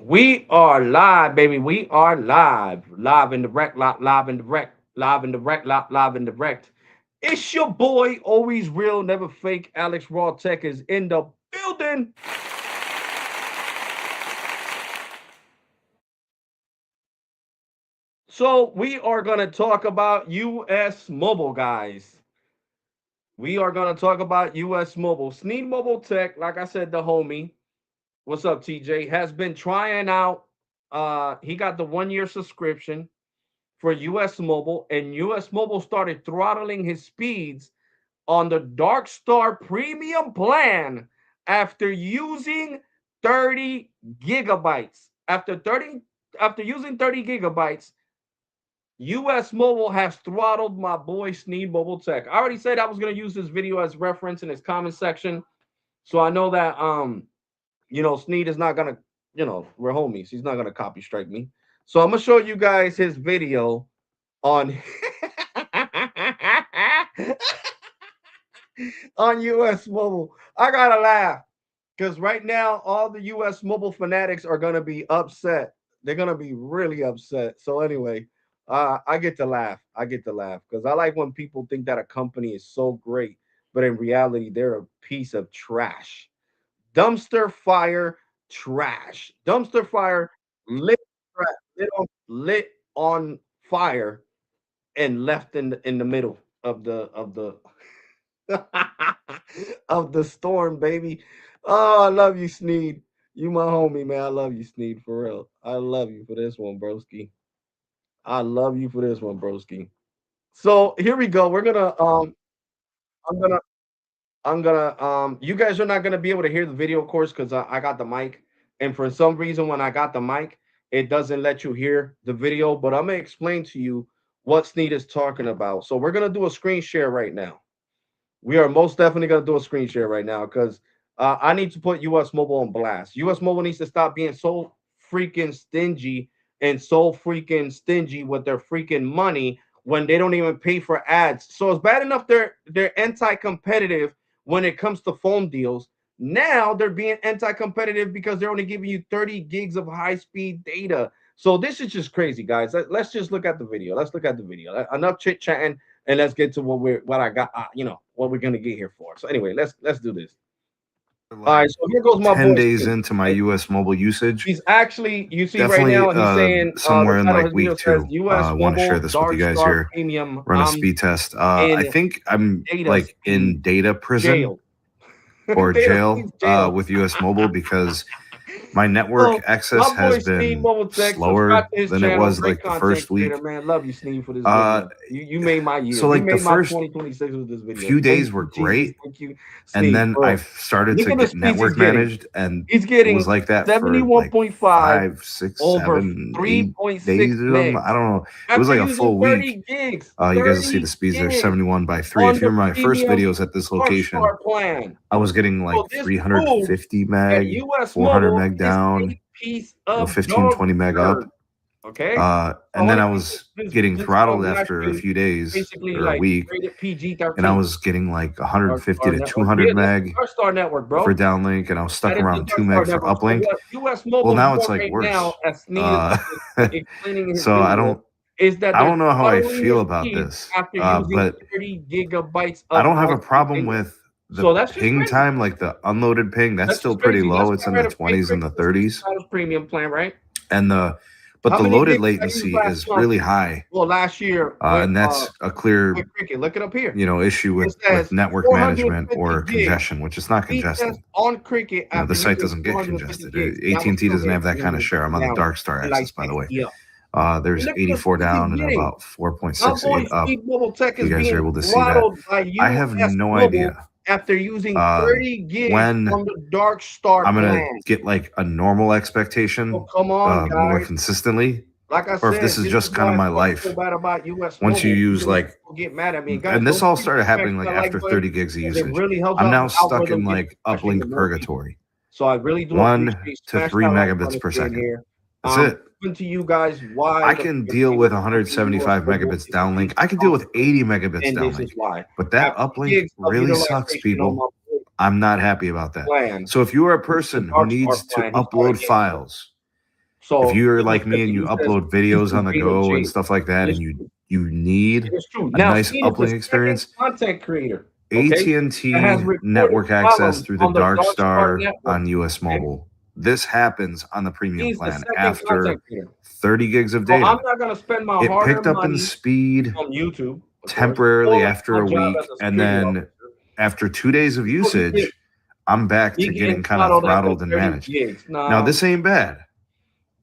We are live, baby. We are live. Live and direct, live and direct, live and direct, live and direct. It's your boy, always real, never fake. Alex Rawtalk is in the building. So we are gonna talk about US Mobile, guys. We are gonna talk about US Mobile. Sneed Mobile Tech, like I said, the homie. What's up, TJ? Has been trying out. He got the 1 year subscription for US Mobile, and US Mobile started throttling his speeds on the Dark Star Premium plan after using 30 gigabytes. After using 30 gigabytes, US Mobile has throttled my boy Sneed Mobile Tech. I already said I was going to use this video as reference in his comment section. So I know that Sneed is not gonna, we're homies. He's not gonna copy strike me. So I'm gonna show you guys his video on on US Mobile. I gotta laugh because right now all the US Mobile fanatics are gonna be upset. They're gonna be really upset. So anyway, I get to laugh. I get to laugh because I like when people think that a company is so great, but in reality they're a piece of trash. Dumpster fire trash. Dumpster fire lit, lit on fire and left in the middle of the of the storm, baby. Oh, I love you, Sneed. You my homie, man. I love you, Sneed, for real. I love you for this one, broski. I love you for this one, broski. So here we go. I'm gonna you guys are not gonna be able to hear the video, of course, because I got the mic. And for some reason, when I got the mic, it doesn't let you hear the video. But I'm gonna explain to you what Sneed is talking about. So we're gonna do a screen share right now. We are most definitely going to do a screen share right now because I need to put US Mobile on blast. US Mobile needs to stop being so freaking stingy and so freaking stingy with their freaking money when they don't even pay for ads. So it's bad enough they're anti-competitive when it comes to phone deals. Now they're being anti-competitive because they're only giving you 30 gigs of high-speed data. So this is just crazy, guys. Let's just look at the video. Let's look at the video. Enough chit chatting, and let's get to what I got. What we're gonna get here for. So anyway, let's do this. All right. Like So here goes my 10 boy. days Steve, into my right? US mobile usage. He's actually, you see right Definitely now, he's saying the somewhere in title of like his video week says two. U.S. Want to share Mobile this with you Dark guys Star here. Premium. Run a speed test. I In think I'm data like speed in data prison jail. or Data speed jail jail. with US Mobile because my network So access my boy has Steve been Mobile Tech, subscribe slower to his than it channel. was Great like the content first creator, week. man. Love you, Steve, for this Uh, video. You made my year. so You like the made my first 2026 with this video. few Thank days were you, Jesus. great. Thank you, And Steve, then I bro. started Look to at the get speeds he's network getting. managed, and He's it was getting like that for like 71.5 5, 6, over 7, 8 days 3.6 of them. I megs don't know. It was after like a using full week. 30 gigs. You guys will see the 30 speeds there, gigs 71 by 3. on If you the remember my first premium videos at this Dark location, Star plan. I was getting So like this proves 350 that meg, US 400 Mobile meg is down, a piece of 15, dog 20 meg up. turd. Okay. I And then want I to keep was getting this throttled live after a stream few days basically or a like week, rated PG and I 13. was getting like Dark 150 Star to Network. 200 Yeah, that's the meg Dark Star Network, for bro. downlink, and I was stuck That is the around 2 Dark Star meg for Network. So uplink. what US Well, Mobile's now doing it's like right now, worse. as Sneed is Uh, explaining in his so video, is that I they're don't know how I throttling feel his about speed this, after using but 30 gigabytes I of don't have a high-speed problem data. with the So that's just ping crazy. time, like the unloaded ping. That's That's still just pretty crazy. That's low. why It's in I the read a pay 20s and the Christmas 30s, premium plan, right? and but How the many loaded gigs did I use latency last is month? really high, Well, last year with and that's a clear, Cricket. Look it up here. issue It with says network management 450 or gigs. congestion, which is not Speed test congested. on Cricket The after site using doesn't get 450 congested. gigs. And I was AT&T still doesn't getting have that kind of share. 350 I'm on the down Dark Star in like access, by the way. 60 up. There's Look at the 84 speeds he's down and getting. about My 4.6 boy up. Steve Mobile Tech If you is guys are being able to see that, throttled by I have US no Mobile idea after using um, 30 gigs when on the Dark Star I'm gonna plan. get like a normal So expectation come on, more guys. consistently, Like I or if this said, is this is just kind why of I my talk so life. bad about US Once you Mobile. use Even like, people get mad at me. And guys, and this don't all forget to started smash happening like that like after button 30 gigs of because it usage. really helps I'm out now the stuck algorithm in get like especially the uplink more people. purgatory, So I really do 1 appreciate to smash 3 that like megabits button per if you're in second. here. That's it. Proving to you guys why I the can deal freaking with US 175 Mobile megabits is a downlink. piece I of can deal dog with shit. 80 megabits And this is downlink. why. But that After uplink gigs of really sucks, utilization on people. my I'm not happy about that. plan, So if you are a the person who Dark Star needs to plan, he started upload getting files So If you're it was like me and simply you he says upload videos on the freedom go and change. stuff like that, It's and true. you need It's true. a Now, nice Sneed is the uplink second experience, content creator, okay, that has AT&T reported network access problems through the on the Dark Dark Star Star network. on US Okay, Mobile. This happens on the premium he's the plan second content after creator. 30 gigs of So I'm data. not gonna spend my It picked hard-earned up in money speed from YouTube, of course, temporarily or after my a job as week, a and security then officer. after 2 days of So usage, I'm back to he getting getting kind of throttled after throttled and 30 managed. gigs. Now, Now, this ain't bad.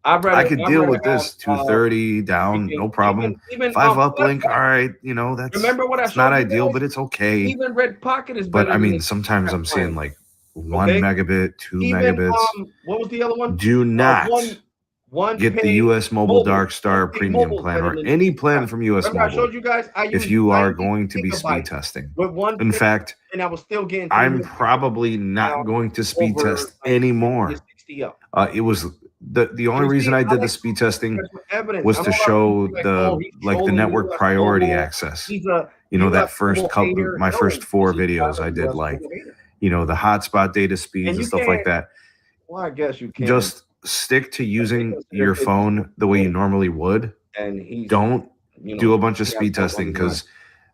I'd I rather could I'd deal rather with have this 230 down, freaking no problem. even 5 matter of uplink, all fact, right, you know, remember what I it's not showed you ideal, guys? but it's okay. Even Red Pocket is But better I than mean, this sometimes I'm seeing plan. like 1 Okay, megabit, 2 even megabits. what was the other one? Do not One get the pay US Mobile mobile. Dark One Star pay premium mobile is plan better or than any 65. plan from US Remember I showed Mobile you guys I if used you are 90 going to be speed gigabytes testing. with one In pay, fact, and I was still getting I'm 300 probably not down going to speed over test like 50 to anymore. 60 up. It was the only You see, reason I I did the like speed to prove you testing guys with evidence. was I know to a lot of people show be like, "Oh, he's the trolling network U.S. priority Mobile. access. He's a You know, that U.S. first Mobile couple, hater." my No, first this 4 is not videos a I did, U.S. like, Mobile hater, you know, the hotspot data speeds and and you stuff like can't. that. Well, I guess you can. Just stick to They using consider your 50 phone the way you cents, normally would. and he's, Don't do a bunch of he has speed no testing money. Not because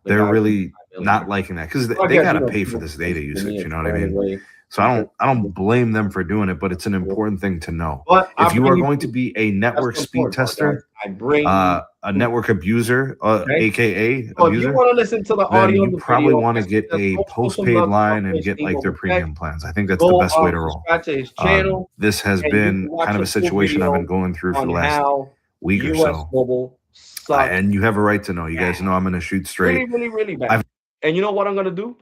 the they're guy who's really not multi-millionaire. liking that because Well, I they guess got to pay for people this data basically me usage. You and know what I throwing mean? away. So I don't blame them for doing it, but it's an important thing to know. But I If you are bring you going to proof. be a That's network the speed important part, guys. tester, I bring you a proof. network abuser, Okay. aka So if you abuser, want to listen to the then audio of you the probably video, want I to get suggest a go show some postpaid love to my line friend and get Steve like their Mobile Tech. premium plans. I think that's the Go best way to roll. subscribe to his channel, This has and you can been kind watch of a a full situation I've been video going through for on the last how week or U.S. so. Mobile sucks And you have a right to know. You guys bad. know I'm going to shoot straight. Really, really, really bad. I've And you know what I'm gonna do?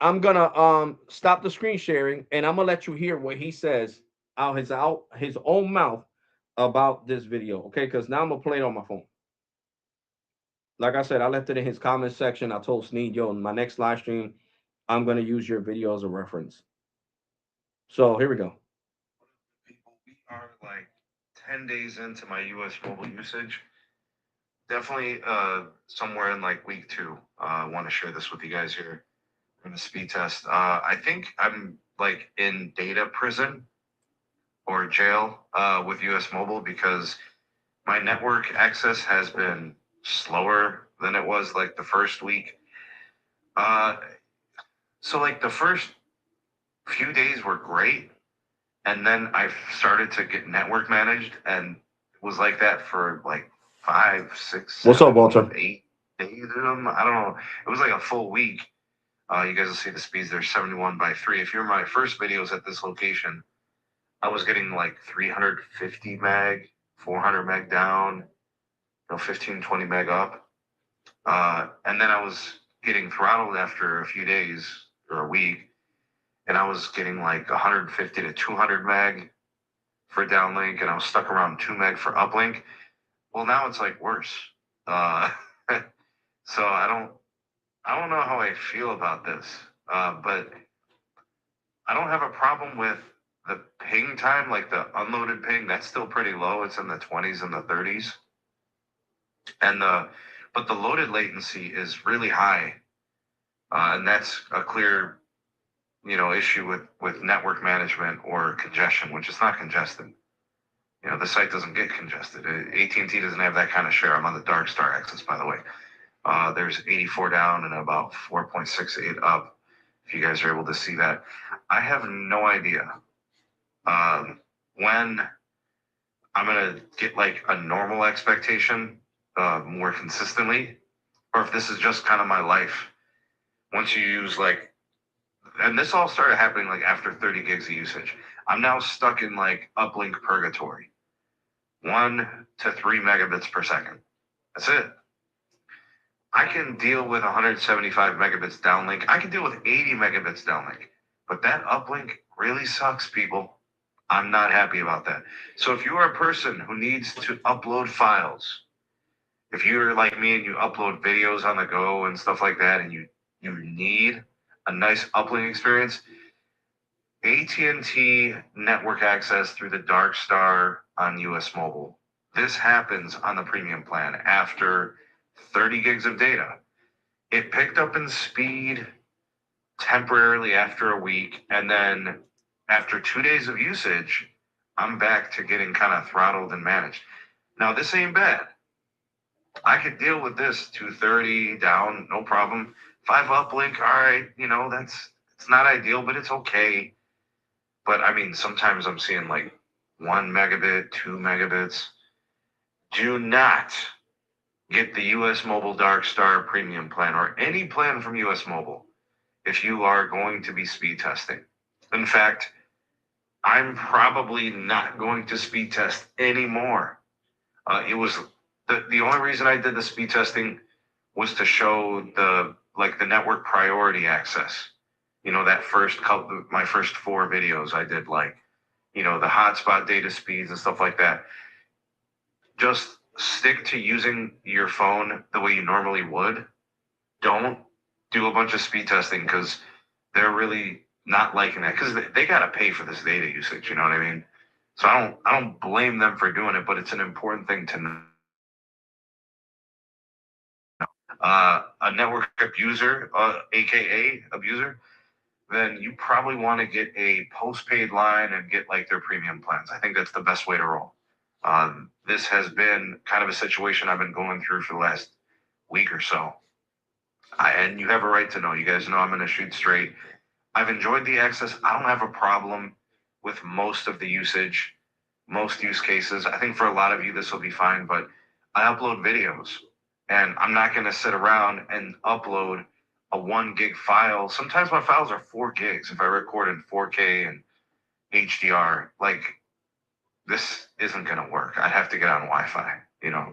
I'm gonna stop the screen sharing, and I'm gonna let you hear what he says out his own mouth about this video. Okay, because now I'm gonna play it on my phone. Like I said, I left it in his comment section. I told Sneed, yo, in my next live stream, I'm gonna use your video as a reference. So here we go. People, we are like 10 days into my US mobile usage. Definitely somewhere in like week 2. I want to share this with you guys here in the speed test. I think I'm like in data prison or jail with US Mobile because my network access has been slower than it was like the first week. Uh, so like the first few days were great, and then I started to get network managed, and it was like that for like 5, 6, What's up, 7, Walter? 8 days. I don't know. It was like a full week. You guys will see the speeds. They're 71 by 3. If you're my first videos at this location, I was getting like 350 meg, 400 meg down, 15, 20 meg up. And then I was getting throttled after a few days or a week, and I was getting like 150 to 200 meg for downlink, and I was stuck around 2 meg for uplink. Well, now it's like worse. Uh, so I don't know how I feel about this, but I don't have a problem with the ping time, like the unloaded ping. That's still pretty low. It's in the 20s and the 30s, and but the loaded latency is really high, and that's a clear issue with network management or congestion, which is not congested. The site doesn't get congested. AT&T doesn't have that kind of share. I'm on the Dark Star access, by the way. There's 84 down and about 4.68 up. If you guys are able to see that, I have no idea when I'm gonna get like a normal expectation more consistently, or if this is just kind of my life. Once you use and this all started happening like after 30 gigs of usage. I'm now stuck in like uplink purgatory, 1 to 3 megabits per second. That's it. I can deal with 175 megabits downlink. I can deal with 80 megabits downlink, but that uplink really sucks, people. I'm not happy about that. So if you are a person who needs to upload files, if you're like me and you upload videos on the go and stuff like that, and you need a nice uplink experience, AT&T network access through the Dark Star on US Mobile. This happens on the premium plan after 30 gigs of data. It picked up in speed temporarily after a week, and then after 2 days of usage, I'm back to getting kind of throttled and managed. Now this ain't bad. I could deal with this 230 down, no problem. 5 uplink, all right, that's it's not ideal, but it's okay. But I mean, sometimes I'm seeing like 1 megabit, 2 megabits. Do not get the US Mobile Dark Star premium plan or any plan from US Mobile if you are going to be speed testing. In fact, I'm probably not going to speed test anymore. It was the only reason I did the speed testing was to show the network priority access. That first couple, my first 4 videos I did, like, the hotspot data speeds and stuff like that. Just stick to using your phone the way you normally would. Don't do a bunch of speed testing because they're really not liking that because they got to pay for this data usage. You know what I mean? So I don't blame them for doing it, but it's an important thing to know. A network abuser, aka abuser, then you probably want to get a postpaid line and get like their premium plans. I think that's the best way to roll. This has been kind of a situation I've been going through for the last week or so. And you have a right to know. You guys know I'm going to shoot straight. I've enjoyed the access. I don't have a problem with most of the usage, most use cases. I think for a lot of you, this will be fine, but I upload videos and I'm not going to sit around and upload a 1 gig file. Sometimes my files are 4 gigs if I record in 4K and HDR. Like, this isn't going to work. I'd have to get on Wi-Fi,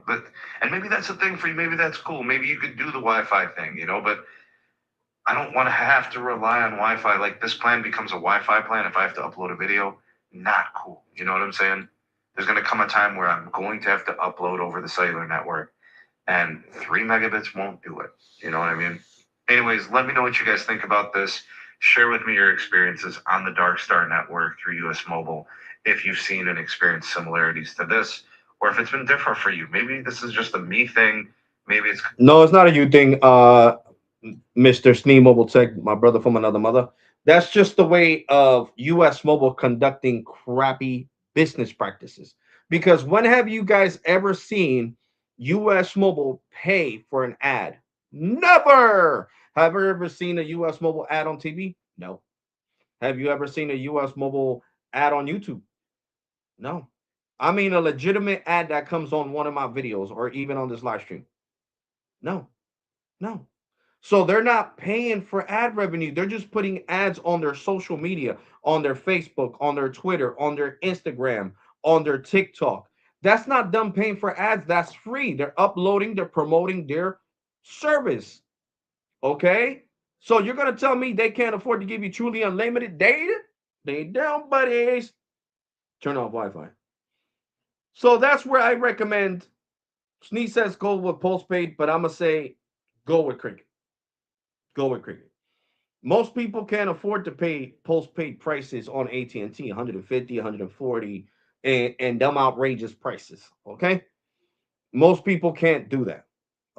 but, and maybe that's a thing for you. Maybe that's cool. Maybe you could do the Wi-Fi thing, but I don't want to have to rely on Wi-Fi. Like, this plan becomes a Wi-Fi plan if I have to upload a video. Not cool. You know what I'm saying? There's going to come a time where I'm going to have to upload over the cellular network, and 3 megabits won't do it. You know what I mean? Anyways, let me know what you guys think about this. Share with me your experiences on the Dark Star network through US Mobile, if you've seen and experienced similarities to this, or if it's been different for you. Maybe this is just a me thing. Maybe it's No, it's not a you thing, Mr. Snee Mobile Tech, my brother from another mother. That's just the way of US Mobile conducting crappy business practices. Because when have you guys ever seen US Mobile pay for an ad? Never. Have you ever seen a US Mobile ad on TV? No. Have you ever seen a US Mobile ad on YouTube? No. I mean, a legitimate ad that comes on one of my videos or even on this live stream. No, no. So they're not paying for ad revenue. They're just putting ads on their social media, on their Facebook, on their Twitter, on their Instagram, on their TikTok. That's not them paying for ads. That's free. They're uploading, they're promoting their service. Okay? So you're going to tell me they can't afford to give you truly unlimited data? They don't, buddies. Turn off Wi Fi. So that's where I recommend. Sneeze says go with postpaid, but I'm going to say go with Cricket. Go with Cricket. Most people can't afford to pay postpaid prices on AT&T, 150, 140, and them outrageous prices. Okay, most people can't do that.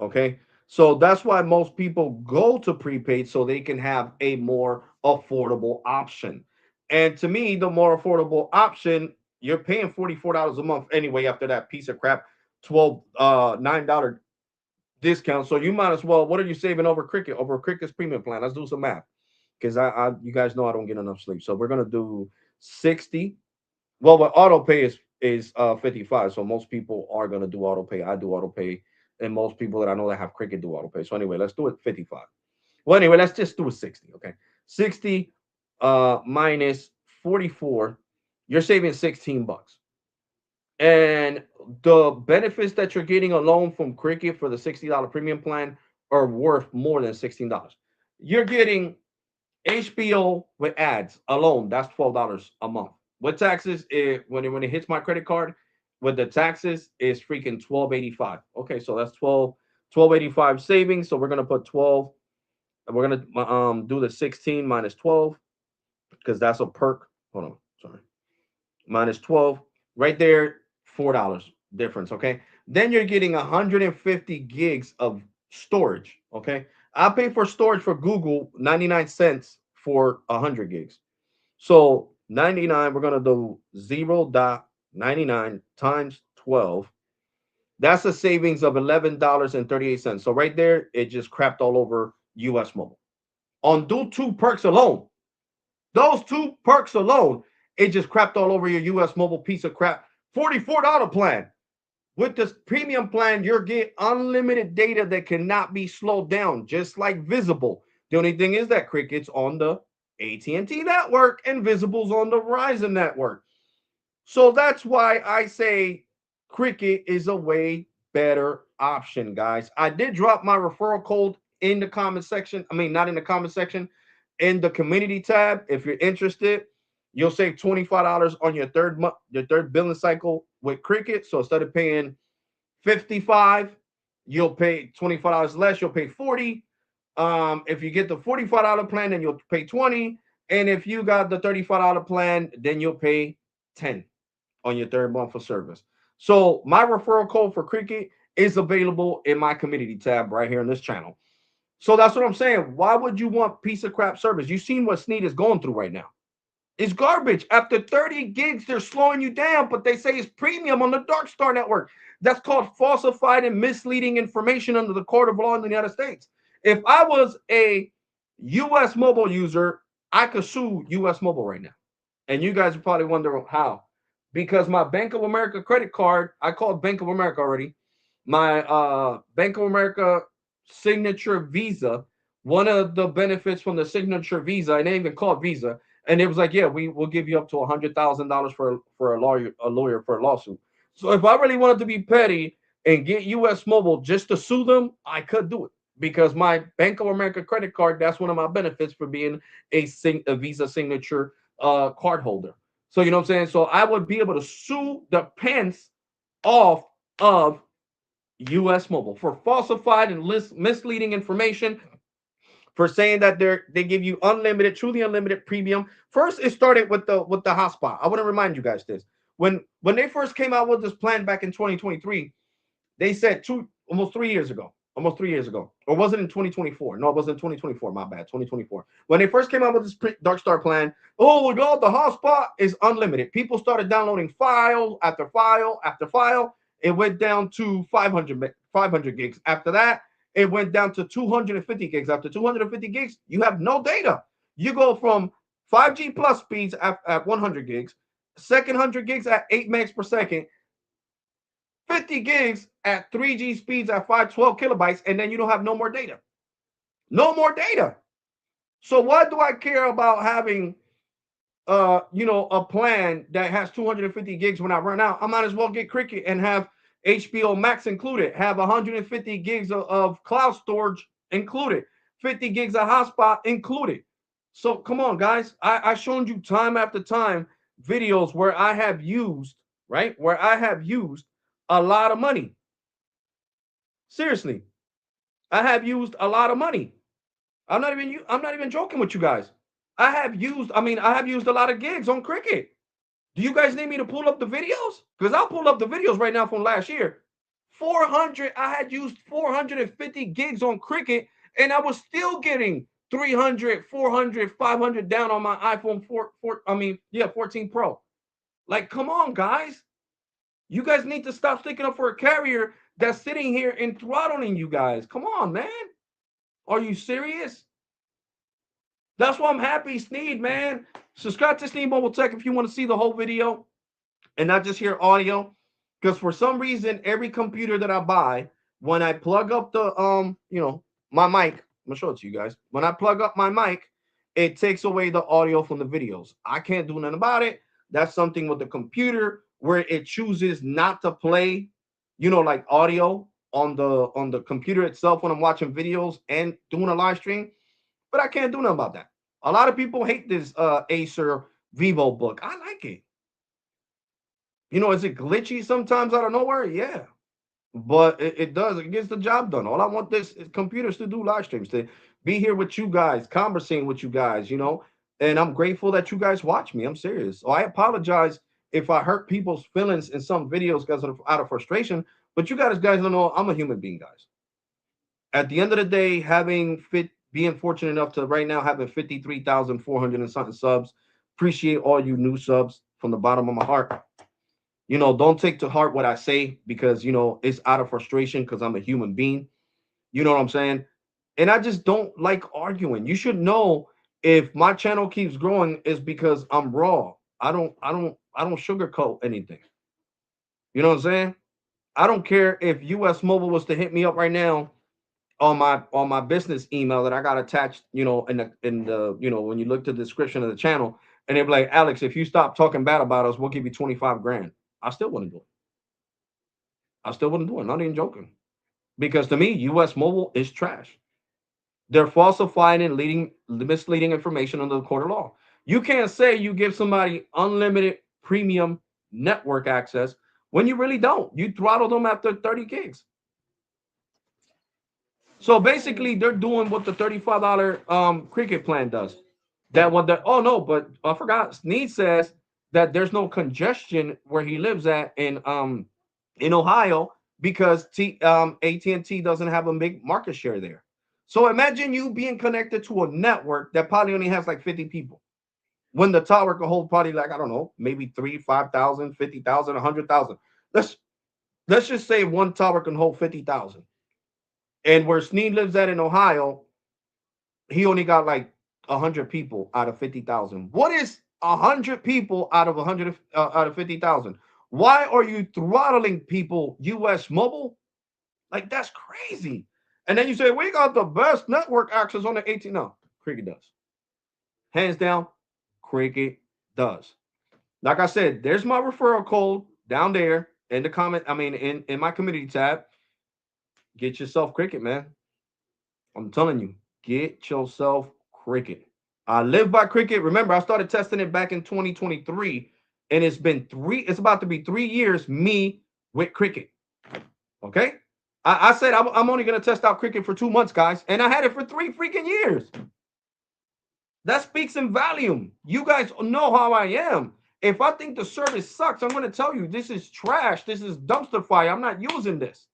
Okay, so that's why most people go to prepaid so they can have a more affordable option. And to me, the more affordable option, you're paying $44 a month anyway after that piece of crap 9 dollar discount. So you might as well. What are you saving over Cricket? Over Cricket's premium plan? Let's do some math because you guys know I don't get enough sleep. So we're gonna do 60. Well, but auto pay is 55. So most people are gonna do auto pay. I do auto pay, and most people that I know that have Cricket do auto pay. So anyway, let's do it 55. Well, anyway, let's just do it 60. Okay, 60 minus 44. You're saving $16. And the benefits that you're getting alone from Cricket for the $60 premium plan are worth more than $16. You're getting HBO with ads alone. That's $12 a month. With taxes, when it hits my credit card, with the taxes is freaking 12.85. Okay, so that's 12.85 savings. So we're gonna put 12. We're gonna do the 16 minus 12 because that's a perk. Hold on, sorry. Minus 12. Right there, $4 difference. Okay. Then you're getting 150 gigs of storage. Okay. I pay for storage for Google 99 cents for 100 gigs. So 99. We're gonna do 0.99 times 12. That's a savings of $11.38. So right there, it just crapped all over US Mobile. On do two perks alone, those two perks alone, it just crapped all over your US Mobile piece of crap. $44 plan. With this premium plan, you're getting unlimited data that cannot be slowed down, just like Visible. The only thing is that Cricket's on the AT&T network and Visible's on the Verizon network. So that's why I say Cricket is a way better option, guys. I did drop my referral code in the comment section. I mean, not in the comment section, in the community tab. If you're interested, you'll save $25 on your third month, your third billing cycle with Cricket. So instead of paying 55, you'll pay $25 less. You'll pay 40. If you get the $45 plan, then you'll pay 20. And if you got the $35 plan, then you'll pay 10 on your third month of service. So my referral code for Cricket is available in my community tab right here in this channel. So that's what I'm saying. Why would you want piece of crap service? You've seen what Sneed is going through right now. It's garbage. After 30 gigs, they're slowing you down, but they say it's premium on the Dark Star network. That's called falsified and misleading information under the court of law in the United States. If I was a US Mobile user, I could sue US Mobile right now. And you guys are probably wondering how. Because my Bank of America credit card, I called Bank of America already. My Bank of America signature Visa, one of the benefits from the signature Visa, and they even called Visa, and it was like, yeah, we will give you up to $100,000 for a lawyer for a lawsuit. So if I really wanted to be petty and get US Mobile just to sue them, I could do it because my Bank of America credit card, that's one of my benefits for being a Visa signature card holder. So you know what I'm saying? So I would be able to sue the pence off of US Mobile for falsified and misleading information, for saying that they give you unlimited, truly unlimited premium. First, it started with the hotspot. I want to remind you guys this. When they first came out with this plan back in 2023, they said almost 3 years ago. Almost 3 years ago. Or was it in 2024? No, it was in 2024. My bad. 2024. When they first came out with this Dark Star plan, oh my God, the hotspot is unlimited. People started downloading file after file after file. It went down to 500 gigs. After that, it went down to 250 gigs. After 250 gigs, you have no data. You go from 5G plus speeds at 100 gigs, second 100 gigs at 8 megs per second, 50 gigs at 3G speeds at 512 kilobytes, and then you don't have no more data. No more data. So why do I care about having a plan that has 250 gigs when I run out? I might as well get Cricket and have HBO Max included, have 150 gigs of cloud storage included, 50 gigs of hotspot included. So come on, guys. I shown you time after time videos where I have used, right? Where I have used a lot of money. Seriously. I have used a lot of money. I'm not even joking with you guys. I have used a lot of gigs on Cricket. Do you guys need me to pull up the videos? Because I'll pull up the videos right now from last year. I had used 450 gigs on Cricket, and I was still getting 300, 400, 500 down on my iPhone 14 Pro. Like, come on, guys. You guys need to stop sticking up for a carrier that's sitting here and throttling you guys. Come on, man. Are you serious? That's why I'm happy, Sneed, man. Subscribe to Sneed Mobile Tech if you want to see the whole video and not just hear audio. Because for some reason, every computer that I buy, when I plug up the my mic, I'm gonna show it to you guys. When I plug up my mic, it takes away the audio from the videos. I can't do nothing about it. That's something with the computer where it chooses not to play, like audio on the computer itself when I'm watching videos and doing a live stream. But I can't do nothing about that. A lot of people hate this Acer Vivo book. I like it. Is it glitchy sometimes out of nowhere? Yeah. But it does. It gets the job done. All I want this is computers to do live streams, to be here with you guys, conversing with you guys, And I'm grateful that you guys watch me. I'm serious. So I apologize if I hurt people's feelings in some videos because out of frustration. But you guys don't know I'm a human being, guys. At the end of the day, being fortunate enough to right now having 53,400 and something subs, Appreciate all you new subs from the bottom of my heart. Don't take to heart what I say because it's out of frustration because I'm a human being. You know what I'm saying? And I just don't like arguing. You should know if my channel keeps growing is because I'm raw. I don't sugarcoat anything. You know what I'm saying? I don't care if US Mobile was to hit me up right now on my business email that I got attached, in the when you look to the description of the channel, and they're like, Alex, if you stop talking bad about us, we'll give you 25 grand. I still wouldn't do it. I still wouldn't do it. Not even joking. Because to me, US Mobile is trash. They're falsifying and misleading information under the court of law. You can't say you give somebody unlimited premium network access when you really don't. You throttle them after 30 gigs. So basically, they're doing what the $35 cricket plan does. That what the oh no, but I forgot. Sneed says that there's no congestion where he lives at in Ohio because AT&T doesn't have a big market share there. So imagine you being connected to a network that probably only has like 50 people. When the tower can hold probably like, I don't know, maybe 3, 5,000, 50,000, 100,000. Let's let's just say one tower can hold 50,000. And where Sneed lives at in Ohio, he only got like 100 people out of 50,000. What is 100 people out of 50,000? Why are you throttling people? US Mobile, like that's crazy. And then you say we got the best network access on the 18. No, Cricket does, hands down. Cricket does. Like I said, there's my referral code down there in the comment. I mean, in my community tab. Get yourself Cricket, man. I'm telling you, get yourself Cricket. I live by Cricket. Remember, I started testing it back in 2023, and it's about to be 3 years me with Cricket. Okay? I said I'm only going to test out Cricket for 2 months, guys, and I had it for 3 freaking years. That speaks in volume. You guys know how I am. If I think the service sucks, I'm going to tell you this is trash. This is dumpster fire. I'm not using this.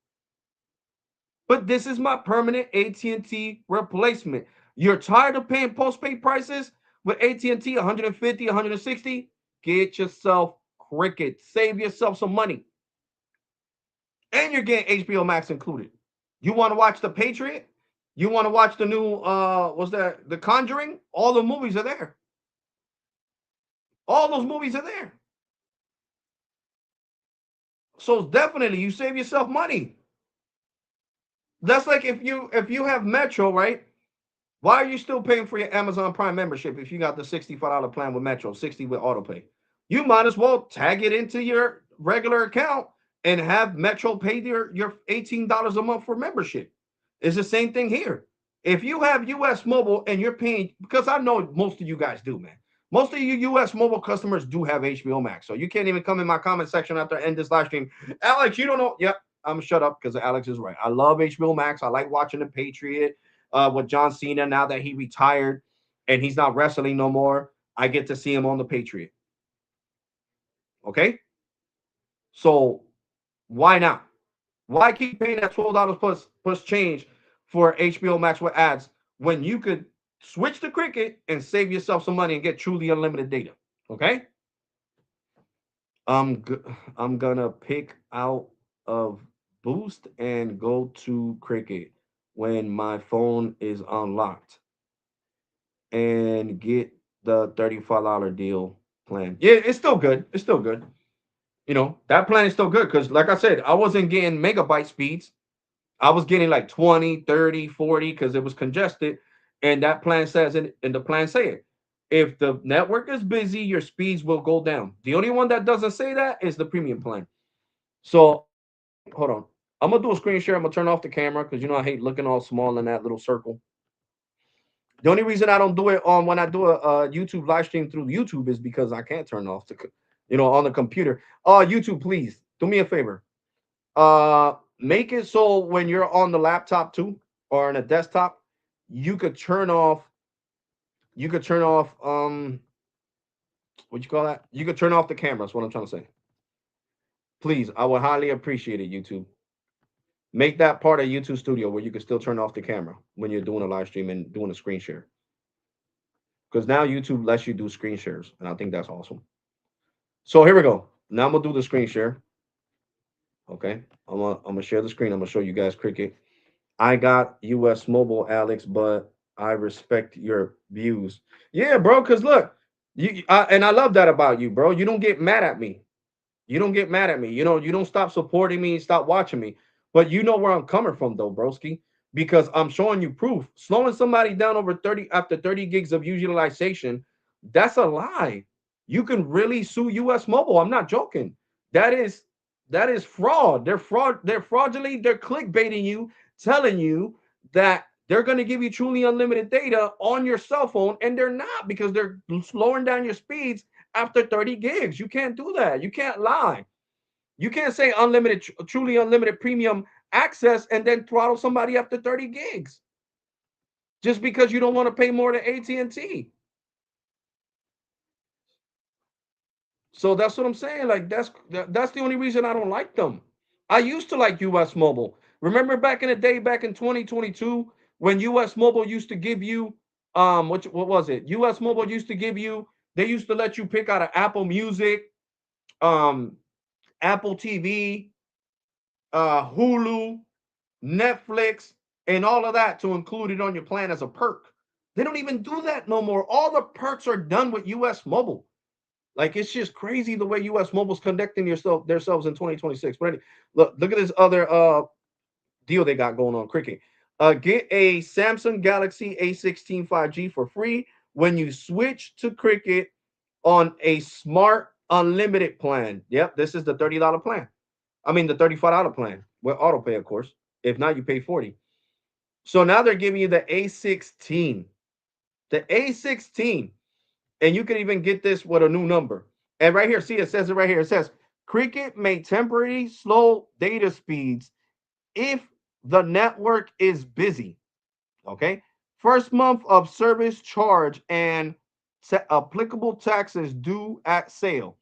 But this is my permanent AT&T replacement. You're tired of paying postpaid prices with AT&T 150, 160? Get yourself Cricket. Save yourself some money. And you're getting HBO Max included. You want to watch The Patriot? You want to watch the new what's that? The Conjuring? All the movies are there. All those movies are there. So definitely you save yourself money. That's like if you have Metro, right? Why are you still paying for your Amazon Prime membership if you got the $65 plan with Metro, 60 with autopay? You might as well tag it into your regular account and have Metro pay your $18 a month for membership. It's the same thing here. If you have US Mobile and you're paying, because I know most of you guys do, man. Most of you US Mobile customers do have HBO Max. So you can't even come in my comment section after I end this live stream. Alex, you don't know. Yep, I'm shut up because Alex is right. I love HBO Max. I like watching The Patriot with John Cena now that he retired and he's not wrestling no more. I get to see him on The Patriot. Okay? So why not? Why keep paying that $12 plus change for HBO Max with ads when you could switch to Cricket and save yourself some money and get truly unlimited data? Okay? I'm gonna pick out of Boost and go to Cricket when my phone is unlocked and get the $35 deal plan. Yeah, it's still good. It's still good. That plan is still good because, like I said, I wasn't getting megabyte speeds. I was getting like 20, 30, 40 because it was congested. And that plan says, and the plan say it. If the network is busy, your speeds will go down. The only one that doesn't say that is the premium plan. So hold on. I'm gonna do a screen share. I'm gonna turn off the camera because I hate looking all small in that little circle. The only reason I don't do it on when I do a YouTube live stream through YouTube is because I can't turn off on the computer. YouTube, please do me a favor. Make it so when you're on the laptop too or on a desktop, you could turn off. You could turn off. What you call that? You could turn off the camera. That's what I'm trying to say. Please, I would highly appreciate it. YouTube, make that part of YouTube Studio where you can still turn off the camera when you're doing a live stream and doing a screen share. because now YouTube lets you do screen shares, and I think that's awesome. So here we go. Now I'm gonna do the screen share. Okay, I'm gonna share the screen. I'm gonna show you guys Cricket. I got US Mobile, Alex, but I respect your views. Yeah, bro. Cause look, and I love that about you, bro. You don't get mad at me. You don't get mad at me. You don't stop supporting me, stop watching me. But you know where I'm coming from, though, broski, because I'm showing you proof. Slowing somebody down over 30 after 30 gigs of utilization, that's a lie. You can really sue US Mobile. I'm not joking. That is that is fraud. They're fraudulently, they're clickbaiting you, telling you that they're going to give you truly unlimited data on your cell phone, and they're not because they're slowing down your speeds after 30 gigs. You can't do that. You can't lie. You can't say unlimited, truly unlimited premium access and then throttle somebody after 30 gigs just because you don't want to pay more than AT&T. So that's what I'm saying. Like that's the only reason I don't like them. I used to like US Mobile. Remember back in the day, back in 2022, when US Mobile used to give you what was it? US Mobile used to give you, they used to let you pick out of Apple Music, um Apple TV, Hulu, Netflix, and all of that to include it on your plan as a perk. They don't even do that no more. All the perks are done with US Mobile. Like it's just crazy the way US Mobile's conducting themselves in 2026. But anyway, look at this other deal they got going on, Cricket. Get a Samsung Galaxy A16 5G for free when you switch to Cricket on a smart unlimited plan. Yep, this is the $30 plan. I mean the $35 plan with auto pay, of course. If not, you pay 40. So now they're giving you the A16. The A16. And you can even get this with a new number. And right here, see, it says it right here. It says Cricket may temporarily slow data speeds if the network is busy. Okay. First month of service charge and applicable taxes due at sale.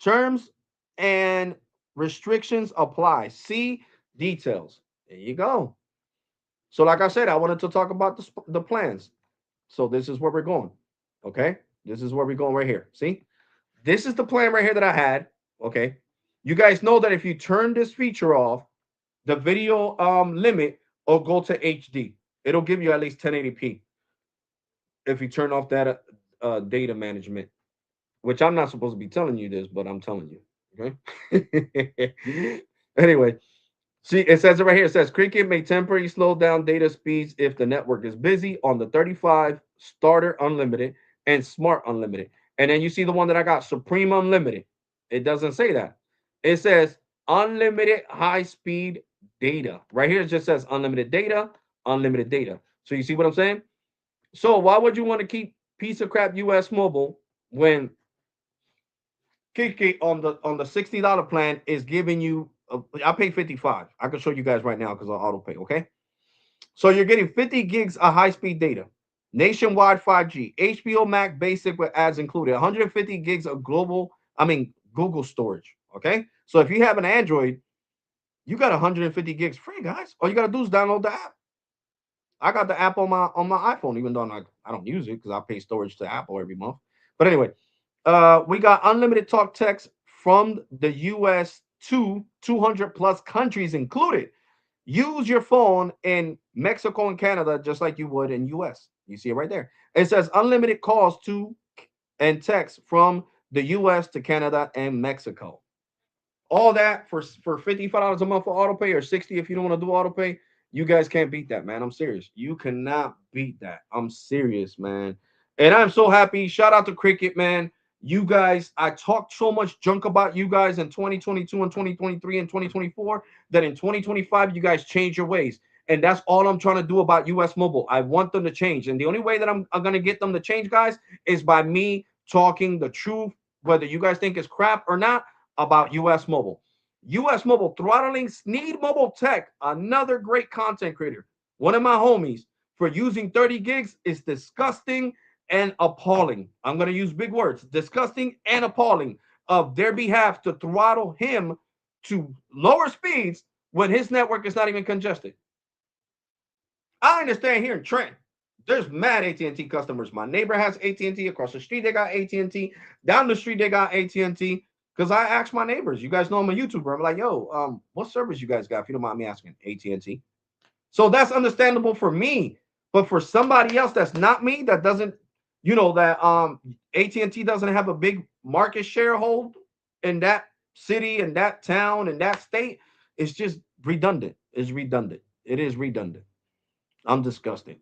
Terms and restrictions apply. See details. There you go. So, like I said, I wanted to talk about the plans. So, this is where we're going. Okay. This is where we're going right here. See, this is the plan right here that I had. Okay. You guys know that if you turn this feature off, the video limit will go to HD. It'll give you at least 1080p if you turn off that data management, which I'm not supposed to be telling you this, but I'm telling you. Okay. Anyway, see, it says it right here. It says Cricket may temporarily slow down data speeds if the network is busy on the 35 starter unlimited and smart unlimited. And then you see the one that I got, Supreme Unlimited. It doesn't say that. It says unlimited high speed data. Right here it just says unlimited data, unlimited data. So you see what I'm saying? So why would you want to keep piece of crap US Mobile when Kiki on the $60 plan is giving you I pay 55. I can show you guys right now because I'll auto pay, okay? So you're getting 50 gigs of high-speed data, nationwide 5G, HBO Max basic with ads included, 150 gigs of Google storage. Okay. So if you have an Android, you got 150 gigs free, guys. All you gotta do is download the app. I got the app on my iPhone, even though I don't use it because I pay storage to Apple every month. But anyway, we got unlimited talk text from the US to 200 plus countries included. Use your phone in Mexico and Canada just like you would in US. You see it right there. It says unlimited calls to and text from the US to Canada and Mexico. All that for $55 a month for auto pay or 60 if you don't want to do auto pay. You guys can't beat that, man. I'm serious. You cannot beat that. I'm serious, man. And I'm so happy. Shout out to Cricket, man. You guys, I talked so much junk about you guys in 2022 and 2023 and 2024 that in 2025 you guys change your ways. And that's all I'm trying to do about US Mobile. I want them to change. And the only way that I'm going to get them to change, guys, is by me talking the truth, whether you guys think it's crap or not, about US Mobile. US Mobile throttling Sneed Mobile Tech, another great content creator, one of my homies, for using 30 gigs is disgusting and appalling. I'm going to use big words, disgusting and appalling of their behalf to throttle him to lower speeds when his network is not even congested. I understand here in Trent, There's mad AT&T customers. My neighbor has AT&T across the street. They got AT&T down the street. They got AT&T. Because I asked my neighbors. You guys know I'm a YouTuber. I'm like, yo, what service you guys got? If you don't mind me asking, AT&T. So that's understandable for me. But for somebody else that's not me, that doesn't, that AT&T doesn't have a big market share hold in that city and that town and that state, it's just redundant. It's redundant. It is redundant. I'm disgusted.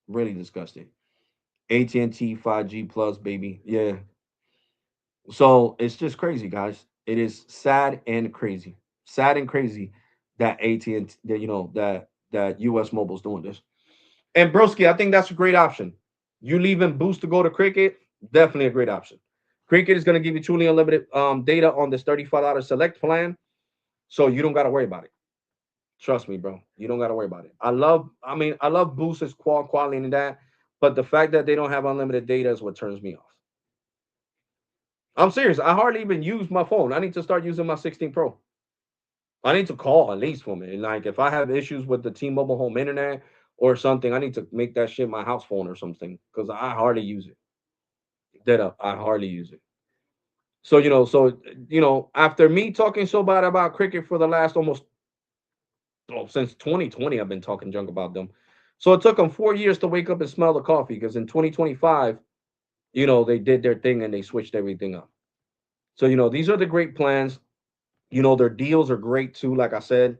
Really disgusted. AT&T 5G plus, baby. Yeah. So it's just crazy, guys. It is sad and crazy. Sad and crazy that AT&T, that that US Mobile's doing this. And Broski, I think that's a great option. You leaving Boost to go to Cricket, definitely a great option. Cricket is going to give you truly unlimited data on this $35 select plan, so you don't got to worry about it. Trust me, bro. You don't got to worry about it. I love Boost's quality and that, but the fact that they don't have unlimited data is what turns me off. I'm serious. I hardly even use my phone. I need to start using my 16 Pro. I need to call at least for me. Like if I have issues with the T-Mobile home internet or something, I need to make that shit my house phone or something because I hardly use it. Dead up, I hardly use it. So after me talking so bad about cricket for the last almost since 2020, I've been talking junk about them. So it took them 4 years to wake up and smell the coffee because in 2025, they did their thing and they switched everything up. So these are the great plans. Their deals are great too. Like I said,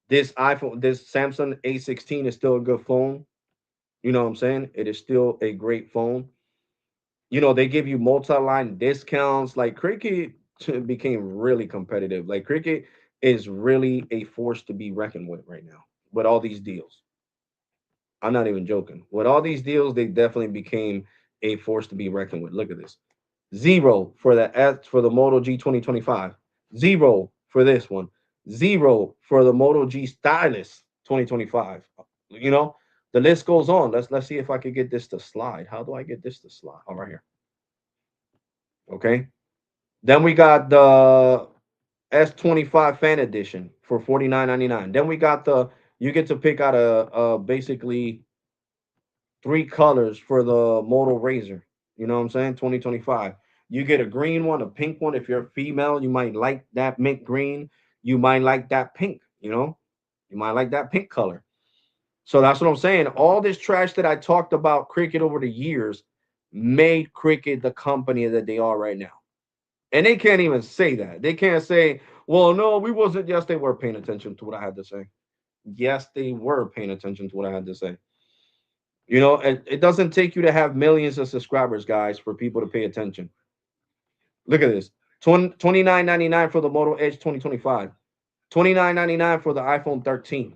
this Samsung A16 is still a good phone. You know what I'm saying? It is still a great phone. They give you multi-line discounts. Like Cricket became really competitive. Like Cricket is really a force to be reckoned with right now with all these deals. I'm not even joking. With all these deals, they definitely became a force to be reckoned with. Look at this. Zero for the Moto G 2025. Zero for this one. Zero for the Moto G Stylus 2025. You know, the list goes on. Let's see if I could get this to slide. How do I get this to slide? Oh, right here. Okay. Then we got the S25 Fan Edition for 49.99. Then we got the you get to pick out a basically three colors for the Moto Razor. You know what I'm saying? 2025. You get a green one, a pink one. If you're a female, you might like that mint green. You might like that pink, You might like that pink color. So that's what I'm saying. All this trash that I talked about Cricket over the years made Cricket the company that they are right now. And they can't even say that. They can't say, well, no, we wasn't. Yes, they were paying attention to what I had to say. Yes, they were paying attention to what I had to say. It doesn't take you to have millions of subscribers, guys, for people to pay attention. Look at this. 29.99 for the Moto Edge 2025. 29.99 for the iPhone 13.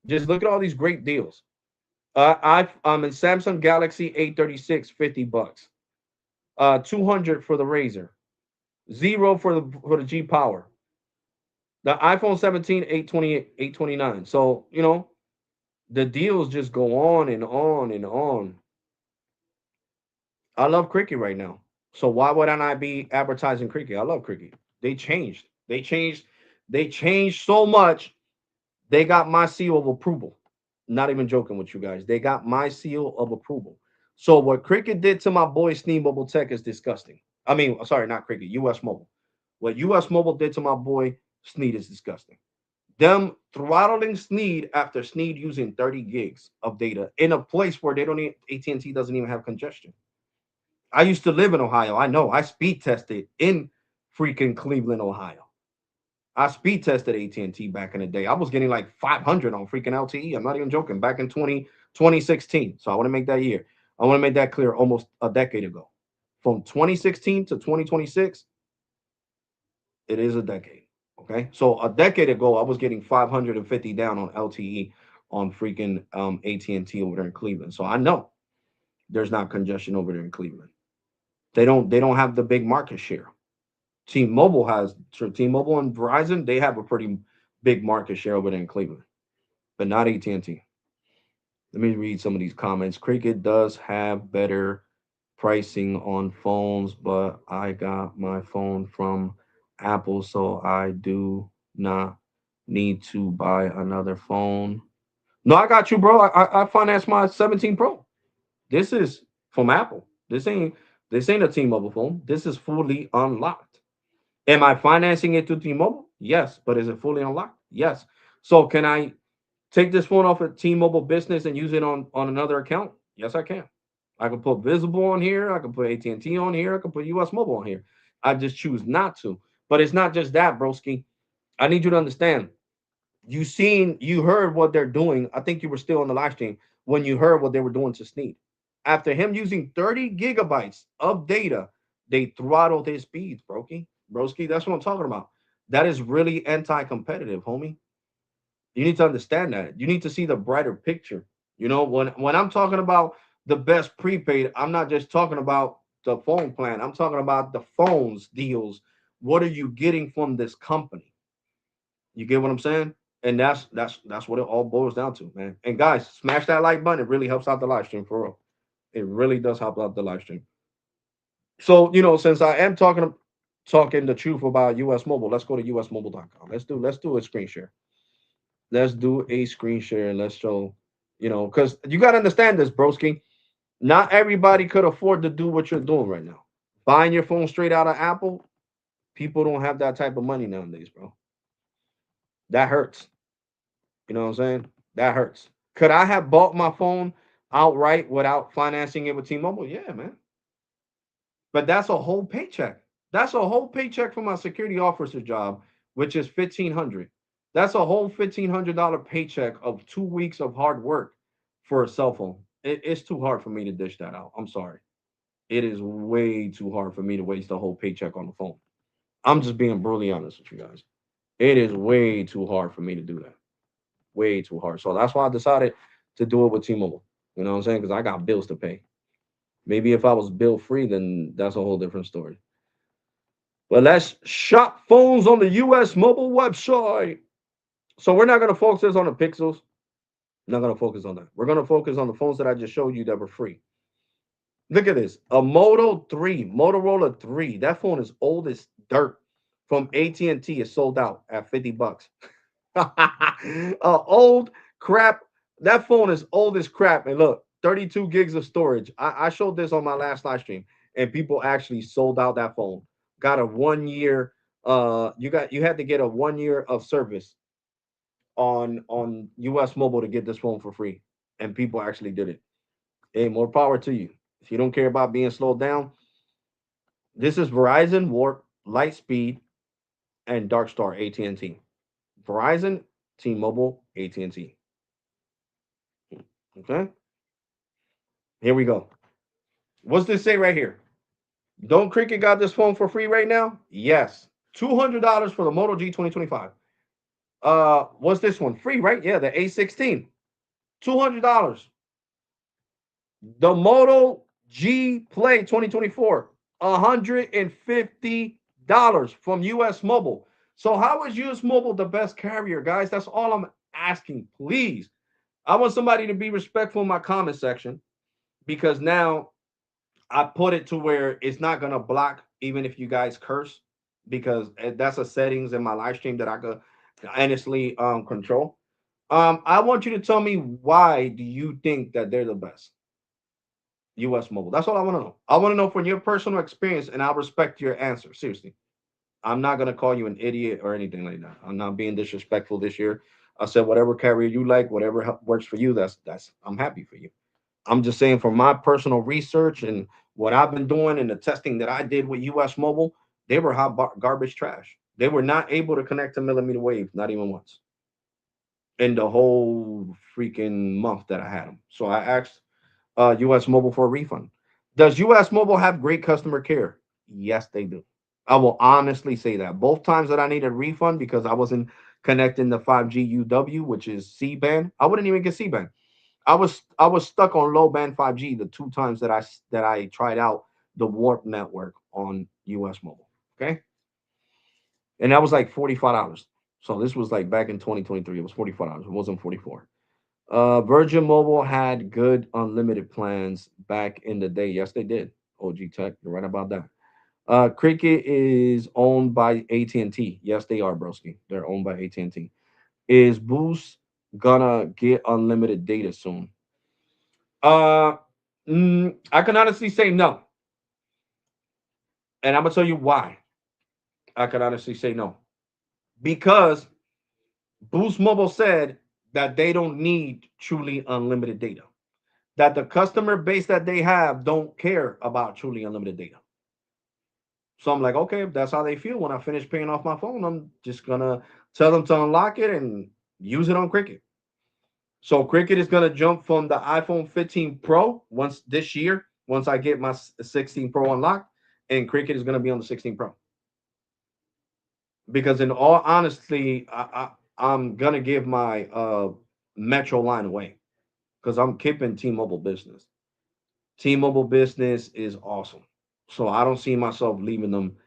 Just look at all these great deals. I'm in Samsung Galaxy A36, $50. 200 for the Razor. Zero for the G Power. The iPhone 17, 828, 829. So, the deals just go on and on and on. I love cricket right now. So why would I not be advertising cricket? I love cricket. They changed. They changed. They changed so much. They got my seal of approval. Not even joking with you guys. They got my seal of approval. So what cricket did to my boy Sneed Mobile Tech is disgusting. I mean, sorry, not cricket. US Mobile. What US Mobile did to my boy Sneed is disgusting. Them throttling Sneed after Sneed using 30 gigs of data in a place where they don't need AT&T doesn't even have congestion. I used to live in Ohio. I know. I speed tested in freaking Cleveland, Ohio. I speed tested AT&T back in the day. I was getting like 500 on freaking LTE. I'm not even joking. Back in 2016. So I want to make that year. I want to make that clear almost a decade ago. From 2016 to 2026, it is a decade. Okay. So a decade ago, I was getting 550 down on LTE on freaking AT&T over there in Cleveland. So I know there's not congestion over there in Cleveland. They don't have the big market share. T-Mobile and Verizon, they have a pretty big market share over there in Cleveland, but not AT&T. Let me read some of these comments. Cricket does have better pricing on phones, but I got my phone from Apple, so I do not need to buy another phone. No, I got you, bro. I financed my 17 Pro. This is from Apple. This ain't a T-Mobile phone. This is fully unlocked. Am I financing it to T-Mobile? Yes, but is it fully unlocked? Yes. So can I take this phone off of T-Mobile Business and use it on another account? Yes, I can. I can put Visible on here. I can put AT&T on here. I can put US Mobile on here. I just choose not to. But it's not just that, broski. I need you to understand. You heard what they're doing. I think you were still on the live stream when you heard what they were doing to Snead. After him using 30 gigabytes of data, they throttled his speeds, Broski, that's what I'm talking about. That is really anti-competitive, homie. You need to understand that. You need to see the brighter picture. When I'm talking about the best prepaid, I'm not just talking about the phone plan. I'm talking about the phones deals. What are you getting from this company? You get what I'm saying? And that's what it all boils down to, man. And guys, smash that like button. It really helps out the live stream for real. It really does help out the live stream. So, since I am talking the truth about US Mobile, let's go to usmobile.com. Let's do a screen share. Let's do a screen share and let's show, because you gotta understand this, broski. Not everybody could afford to do what you're doing right now. Buying your phone straight out of Apple, people don't have that type of money nowadays, bro. That hurts. You know what I'm saying? That hurts. Could I have bought my phone outright without financing it with T-Mobile? Yeah, man. But that's a whole paycheck. That's a whole paycheck for my security officer job, which is 1,500. That's a whole $1,500 paycheck of 2 weeks of hard work for a cell phone. It's too hard for me to dish that out. I'm sorry. It is way too hard for me to waste a whole paycheck on the phone. I'm just being brutally honest with you guys. It is way too hard for me to do that. Way too hard. So that's why I decided to do it with T-Mobile. You know what I'm saying? Because I got bills to pay. Maybe if I was bill free, then that's a whole different story. But let's shop phones on the US mobile website. So we're not going to focus on the Pixels. Not going to focus on that. We're going to focus on the phones that I just showed you that were free. Look at this. A Moto 3, Motorola 3. That phone is old as dirt. From AT&T is sold out at 50 bucks. Old crap. That phone is old as crap. And look, 32 gigs of storage. I showed this on my last live stream, and people actually sold out that phone. Got a 1 year. You had to get a 1 year of service on US Mobile to get this phone for free, and people actually did it. Hey, more power to you. If you don't care about being slowed down, this is Verizon, Warp, Lightspeed, and Darkstar AT&T. Verizon, T-Mobile, AT&T. Okay, here we go. What's this say right here? Don't Cricket got this phone for free right now? Yes. $200 for the Moto G 2025. What's this one? Free, right? Yeah, the A16. $200. The Moto G Play 2024. $150 from US Mobile. So how is US Mobile the best carrier, guys? That's all I'm asking. Please. I want somebody to be respectful in my comment section because now I put it to where it's not gonna block even if you guys curse because that's a settings in my live stream that I could honestly control. I want you to tell me why do you think that they're the best? US Mobile. That's all I want to know. I want to know from your personal experience, and I'll respect your answer. Seriously, I'm not gonna call you an idiot or anything like that. I'm not being disrespectful this year. I said whatever carrier you like, whatever works for you. That's I'm happy for you. I'm just saying from my personal research and what I've been doing and the testing that I did with US Mobile, they were garbage trash. They were not able to connect to millimeter wave, not even once, in the whole freaking month that I had them. So I asked US Mobile for a refund. Does US Mobile have great customer care? Yes, they do. I will honestly say that. Both times that I needed a refund because I wasn't connecting the 5G UW, which is C band, I wouldn't even get C band. I was stuck on low band 5G the two times that I tried out the Warp network on US Mobile. Okay, and that was like $45. So this was like back in 2023. It was $45. It wasn't 44. Virgin Mobile had good unlimited plans back in the day. Yes, they did. OG Tech, you're right about that. Cricket is owned by AT&T. Yes, they are, broski. They're owned by AT&T. Is Boost gonna get unlimited data soon? Uh, I can honestly say no, and I'm gonna tell you why. I can honestly say no because Boost Mobile said that they don't need truly unlimited data. That the customer base that they have don't care about truly unlimited data. So I'm like, okay, if that's how they feel when I finish paying off my phone, I'm just gonna tell them to unlock it and use it on Cricket. So Cricket is gonna jump from the iPhone 15 Pro once this year, once I get my 16 Pro unlocked, and Cricket is gonna be on the 16 Pro. Because in all honesty, I'm gonna give my Metro line away because I'm keeping T-Mobile business. T-Mobile business is awesome, so I don't see myself leaving them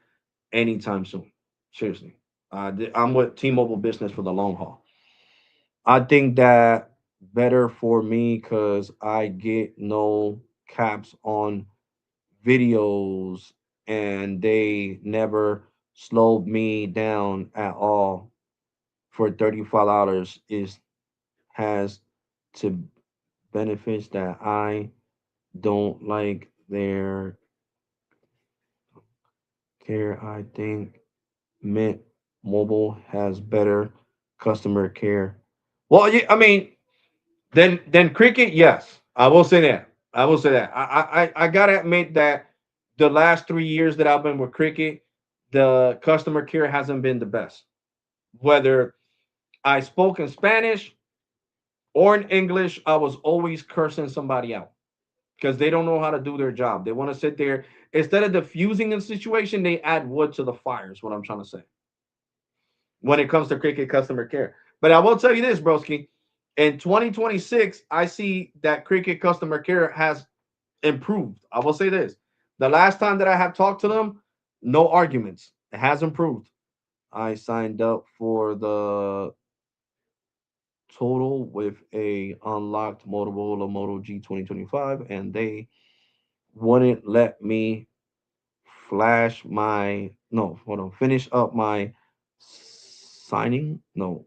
anytime soon. Seriously, I'm with T-Mobile business for the long haul. I think that better for me because I get no caps on videos and they never slowed me down at all for $35 is has to benefits that I don't like their care. I think Mint Mobile has better customer care. Well, I mean, then Cricket, yes, I will say that. I will say that. I gotta admit that the last 3 years that I've been with Cricket, the customer care hasn't been the best. Whether I spoke in Spanish or in English, I was always cursing somebody out because they don't know how to do their job. They want to sit there instead of diffusing the situation, they add wood to the fire. Is what I'm trying to say when it comes to Cricket customer care. But I will tell you this, broski. In 2026, I see that Cricket customer care has improved. I will say this: the last time that I have talked to them, no arguments. It has improved. I signed up for the total with a unlocked Motorola Moto G 2025, and they wouldn't let me flash my no hold on finish up my signing no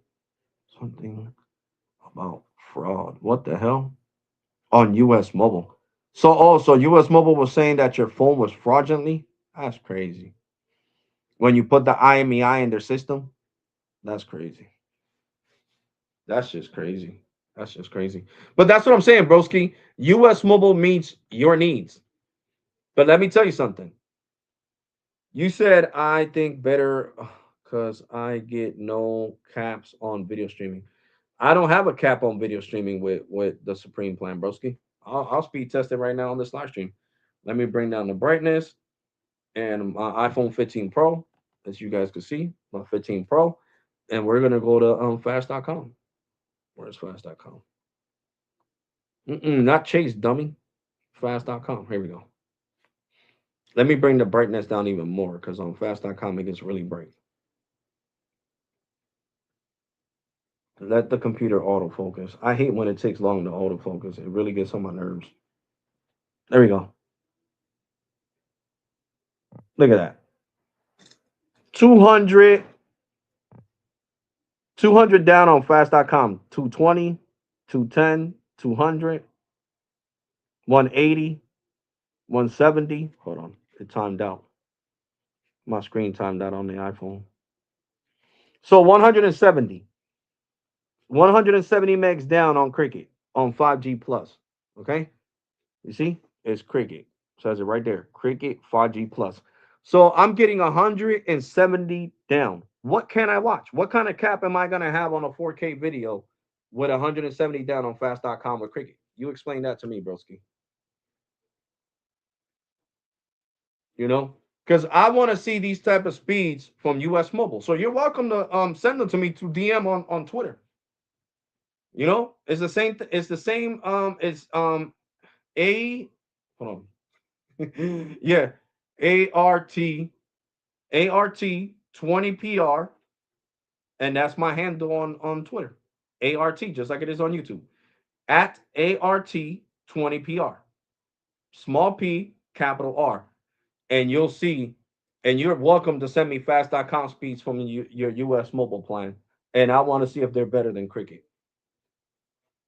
something about fraud. What the hell? On US Mobile. So also US Mobile was saying that your phone was fraudulently. That's crazy. When you put the IMEI in their system, that's crazy. That's just crazy. That's just crazy. But that's what I'm saying, broski. US Mobile meets your needs. But let me tell you something. You said I think better because I get no caps on video streaming. I don't have a cap on video streaming with the Supreme plan, broski. I'll speed test it right now on this live stream. Let me bring down the brightness and my iPhone 15 Pro, as you guys can see, my 15 Pro, and we're gonna go to fast.com. Where's fast.com? Not Chase, dummy. Fast.com. Here we go. Let me bring the brightness down even more because on fast.com it gets really bright. Let the computer autofocus. I hate when it takes long to autofocus. It really gets on my nerves. There we go. Look at that. 200, 200 down on fast.com. 220, 210, 200, 180, 170. Hold on. It timed out. My screen timed out on the iPhone. So 170. 170 megs down on Cricket on 5G Plus. Okay? You see? It's Cricket. Says it right there. Cricket 5G Plus. So I'm getting 170 down. What can I watch? What kind of cap am I going to have on a 4K video with 170 down on fast.com with Cricket? You explain that to me, broski. You know? Because I want to see these type of speeds from US Mobile. So you're welcome to send them to me to DM on Twitter. You know, it's the same. It's the same. It's a hold on. Yeah, ART ART 20PR, and that's my handle on Twitter. ART, just like it is on YouTube. At ART 20PR. Small P, capital R. And you'll see, and you're welcome to send me fast.com speeds from your US mobile plan. And I want to see if they're better than Cricket.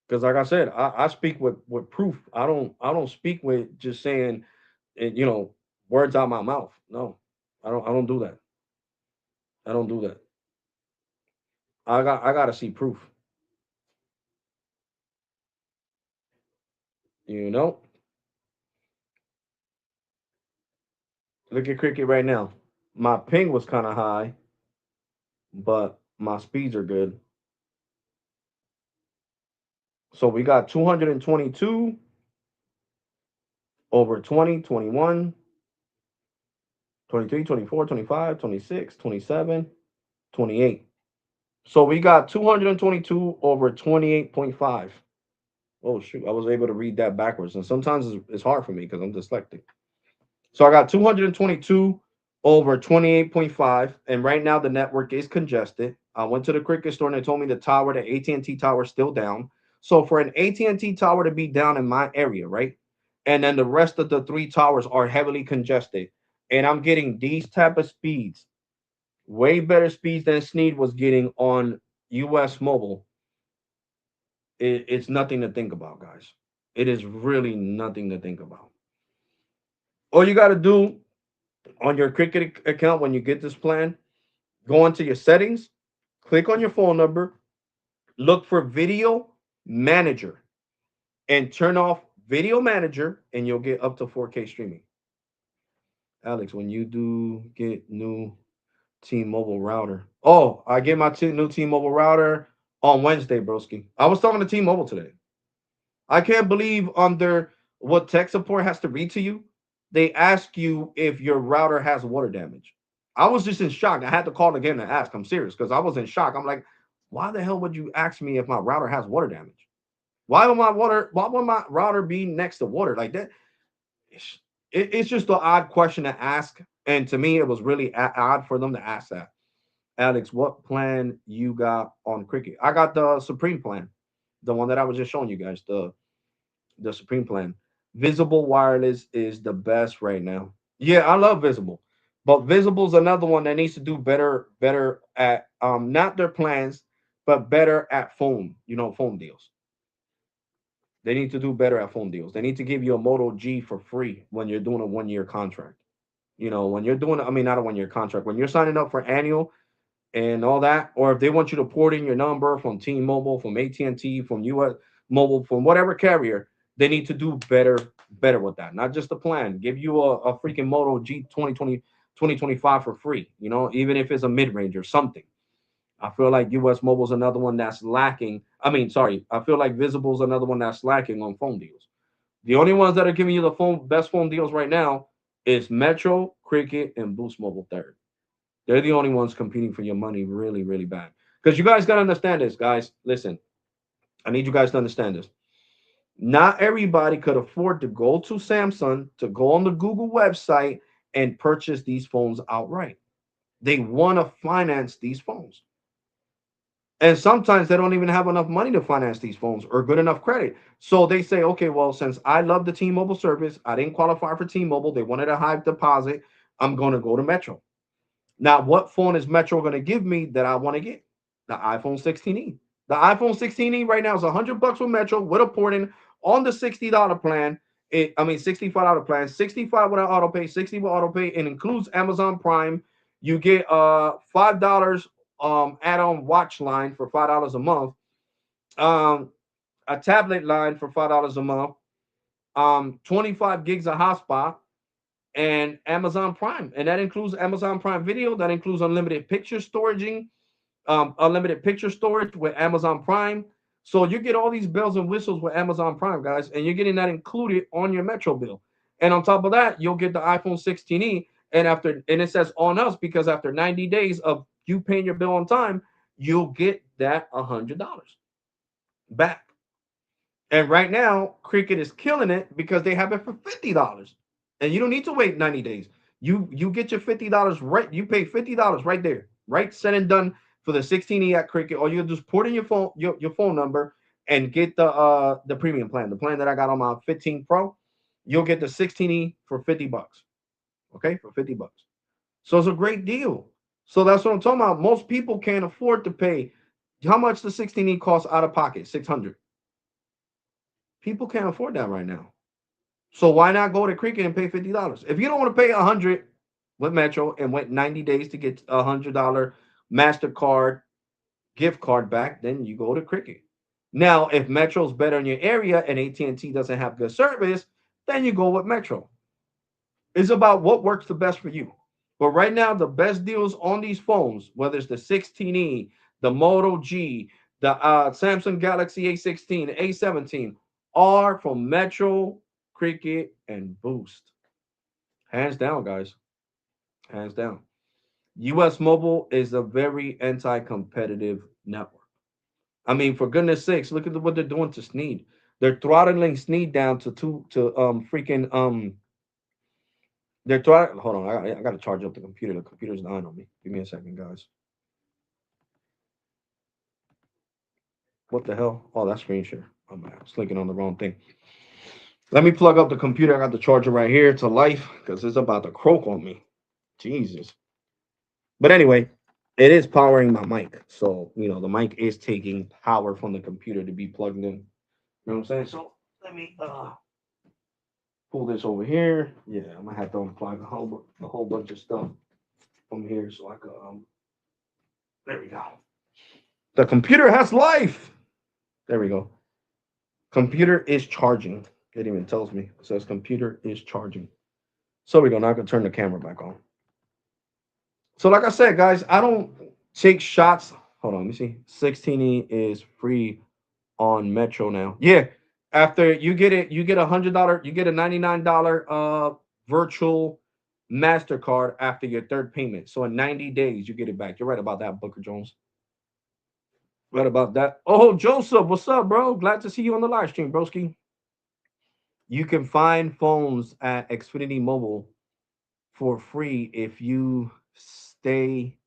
Because like I said, I speak with proof. I don't speak with just saying it, words out my mouth. No, I don't do that. I don't do that. I gotta see proof. You know, look at cricket right now. My ping was kind of high, but my speeds are good. So we got 222 over 20, 21, 23, 24, 25, 26, 27, 28. So we got 222 over 28.5. Oh shoot, I was able to read that backwards. And sometimes it's hard for me because I'm dyslexic. So I got 222 over 28.5. And right now the network is congested. I went to the cricket store and they told me the AT&T tower is still down. So for an AT&T tower to be down in my area, right? And then the rest of the three towers are heavily congested. And I'm getting these type of speeds, way better speeds than Sneed was getting on US Mobile. It's nothing to think about, guys. It is really nothing to think about. All you got to do on your cricket account when you get this plan, go into your settings, click on your phone number, look for Video Manager, and turn off Video Manager, and you'll get up to 4K streaming. Alex, when you do get new T-Mobile router, oh, I get my new T-Mobile router on Wednesday, broski. I was talking to T-Mobile today. I can't believe under what tech support has to read to you, they ask you if your router has water damage. I was just in shock. I had to call again to ask. I'm serious because I was in shock. I'm like, why the hell would you ask me if my router has water damage? Why would my router be next to water like that? It's just an odd question to ask. And to me, it was really odd for them to ask that. Alex, what plan you got on cricket? I got the Supreme plan, the one that I was just showing you guys. The Supreme plan. Visible wireless is the best right now. Yeah, I love Visible. But Visible's another one that needs to do better at not their plans, but better at phone deals. They need to do better at phone deals. They need to give you a Moto G for free when you're doing a 1 year contract. When you're doing, I mean, not a 1 year contract, when you're signing up for annual and all that, or if they want you to port in your number from T-Mobile, from AT&T, from US Mobile, from whatever carrier, they need to do better with that. Not just the plan. Give you a freaking Moto G 2025 for free, even if it's a mid-range or something. I feel like US Mobile's another one that's lacking. I mean, sorry, I feel like Visible's another one that's lacking on phone deals. The only ones that are giving you the best phone deals right now is Metro, Cricket, and Boost Mobile third. They're the only ones competing for your money really, really bad. Because you guys got to understand this, guys. Listen, I need you guys to understand this. Not everybody could afford to go to Samsung, to go on the Google website and purchase these phones outright. They want to finance these phones. And sometimes they don't even have enough money to finance these phones or good enough credit. So they say, okay, well, since I love the T-Mobile service, I didn't qualify for T-Mobile. They wanted a high deposit. I'm going to go to Metro. Now, what phone is Metro going to give me that I want to get? The iPhone 16e. The iPhone 16e right now is $100 with Metro with a port in on the $60 plan. $65 plan, 65 without auto pay, 60 with auto pay. It includes Amazon Prime. You get $5 add-on watch line for $5 a month. Um, a tablet line for $5 a month. 25 gigs of hotspot and Amazon Prime. And that includes Amazon Prime Video. That includes unlimited picture storage with Amazon Prime. So you get all these bells and whistles with Amazon Prime, guys, and you're getting that included on your Metro bill. And on top of that, you'll get the iPhone 16e. And it says on us because after 90 days of you paying your bill on time, you'll get that $100 back. And right now, Cricket is killing it because they have it for $50. And you don't need to wait 90 days. You get your $50 right. You pay $50 right there, right? Said and done for the 16e at Cricket. Or you just put in your phone number and get the premium plan, the plan that I got on my 15 Pro. You'll get the 16e for $50. Okay, for $50. So it's a great deal. So that's what I'm talking about. Most people can't afford to pay how much the 16e costs out of pocket, 600. People can't afford that right now. So why not go to Cricket and pay $50? If you don't want to pay 100 with Metro and wait 90 days to get $100 MasterCard gift card back, then you go to Cricket. Now, if Metro's better in your area and AT&T doesn't have good service, then you go with Metro. It's about what works the best for you. But right now, the best deals on these phones, whether it's the 16E, the Moto G, the Samsung Galaxy A16, A17, are from Metro, Cricket, and Boost. Hands down, guys. Hands down. US Mobile is a very anti competitive network. I mean, for goodness sakes, look at what they're doing to Sneed. They're throttling Sneed down to freaking they're throttle. Hold on, I got to charge up the computer. The computer's dying on me. Give me a second, guys. What the hell? Oh, that's screen share. Oh man, I was clicking on the wrong thing. Let me plug up the computer. I got the charger right here to life because it's about to croak on me. Jesus. But anyway, it is powering my mic. So, the mic is taking power from the computer to be plugged in. You know what I'm saying? So let me pull this over here. Yeah, I'm gonna have to unplug a whole bunch of stuff from here so I can there we go. The computer has life. There we go. Computer is charging. It even tells me. It says computer is charging. So we go. Now I can turn the camera back on. So like I said, guys, I don't take shots. Hold on, let me see. 16E is free on Metro now. Yeah. After you get it, you get $100, you get a $99 virtual MasterCard after your third payment. So in 90 days, you get it back. You're right about that, Booker Jones. Right about that. Oh, Joseph, what's up, bro? Glad to see you on the live stream, broski. You can find phones at Xfinity Mobile for free if you stay.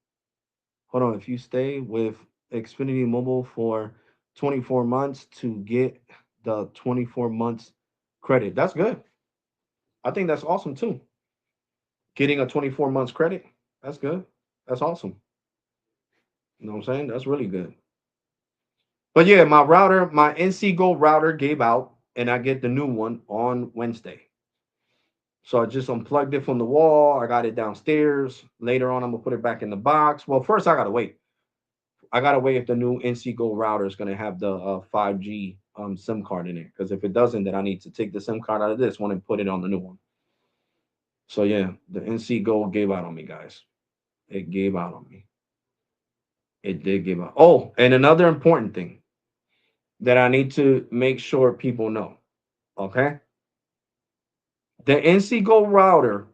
Hold on, if you stay with Xfinity Mobile for 24 months to get the 24 months credit. That's good. I think that's awesome too. Getting a 24 months credit, that's good. That's awesome. You know what I'm saying? That's really good. But yeah, my NC Gold router gave out, and I get the new one on Wednesday. So I just unplugged it from the wall. I got it downstairs. Later on, I'm gonna put it back in the box. Well, first I gotta wait. I gotta wait if the new NC Gold router is gonna have the 5G SIM card in it. Because if it doesn't, then I need to take the SIM card out of this one and put it on the new one. So yeah, the NC Gold gave out on me, guys. It gave out on me. It did give out. Oh, and another important thing that I need to make sure people know. Okay. The NC Go router,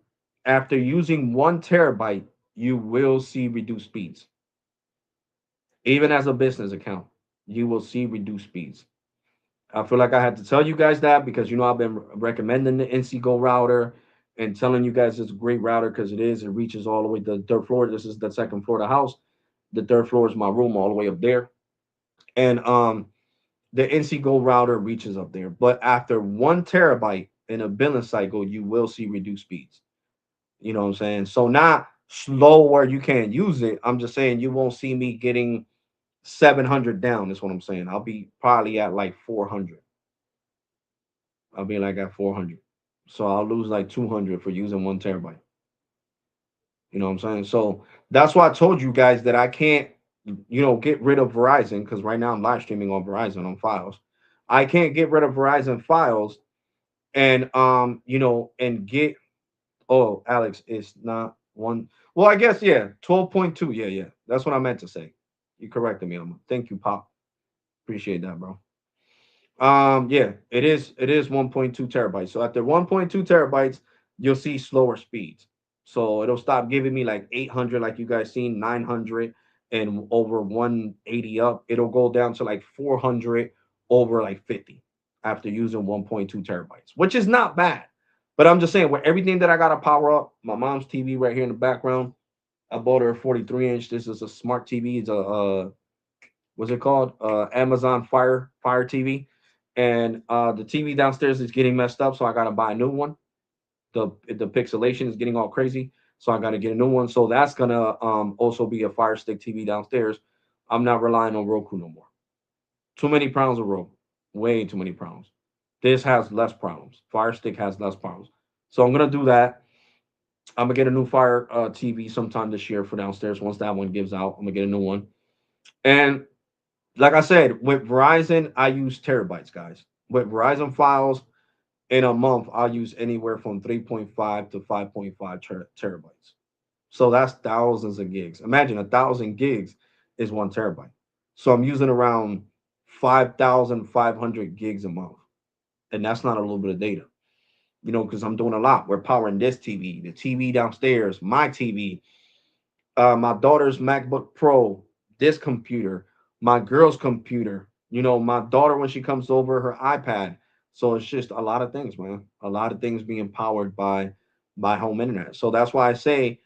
after using 1 terabyte, you will see reduced speeds. Even as a business account, you will see reduced speeds. I feel like I had to tell you guys that because I've been recommending the NC Go router and telling you guys it's a great router because it is. It reaches all the way to the third floor. This is the second floor of the house. The third floor is my room all the way up there. And the NC Go router reaches up there. But after 1 terabyte in a billing cycle, you will see reduced speeds. You know what I'm saying? So not slow where you can't use it. I'm just saying you won't see me getting 700 down. Is what I'm saying. I'll be probably at like 400. I'll be like at 400. So I'll lose like 200 for using 1 terabyte. You know what I'm saying? So that's why I told you guys that I can't, get rid of Verizon because right now I'm live streaming on Verizon on files. I can't get rid of Verizon files and and get. Oh, Alex, it's not one. Well, I guess yeah, 12.2. Yeah, yeah, that's what I meant to say. You corrected me. Thank you, Pop. Appreciate that, bro. Yeah, it is 1.2 terabytes. So after 1.2 terabytes, you'll see slower speeds. So it'll stop giving me like 800, like you guys seen, 900 and over 180 up. It'll go down to like 400 over like 50 after using 1.2 terabytes, which is not bad. But I'm just saying, with everything that I got to power up, my mom's TV right here in the background, I bought her a 43-inch. This is a smart TV. It's a what's it called? Amazon Fire TV, and the TV downstairs is getting messed up, so I gotta buy a new one. The pixelation is getting all crazy, so I gotta get a new one. So that's gonna also be a Fire Stick TV downstairs. I'm not relying on Roku no more. Too many pounds of Roku, way too many pounds. This has less problems. Fire Stick has less problems. So I'm gonna do that. I'm gonna get a new Fire TV sometime this year for downstairs. Once that one gives out, I'm gonna get a new one. And like I said, with Verizon, I use terabytes, guys. With Verizon files in a month, I'll use anywhere from 3.5 to 5.5 terabytes. So that's thousands of gigs. Imagine 1,000 gigs is 1 terabyte. So I'm using around 5,500 gigs a month. And that's not a little bit of data, because I'm doing a lot. We're powering this TV, the TV downstairs, my TV, my daughter's MacBook Pro, this computer, my girl's computer, my daughter when she comes over, her iPad. So it's just a lot of things, man. A lot of things being powered by home internet. So that's why I say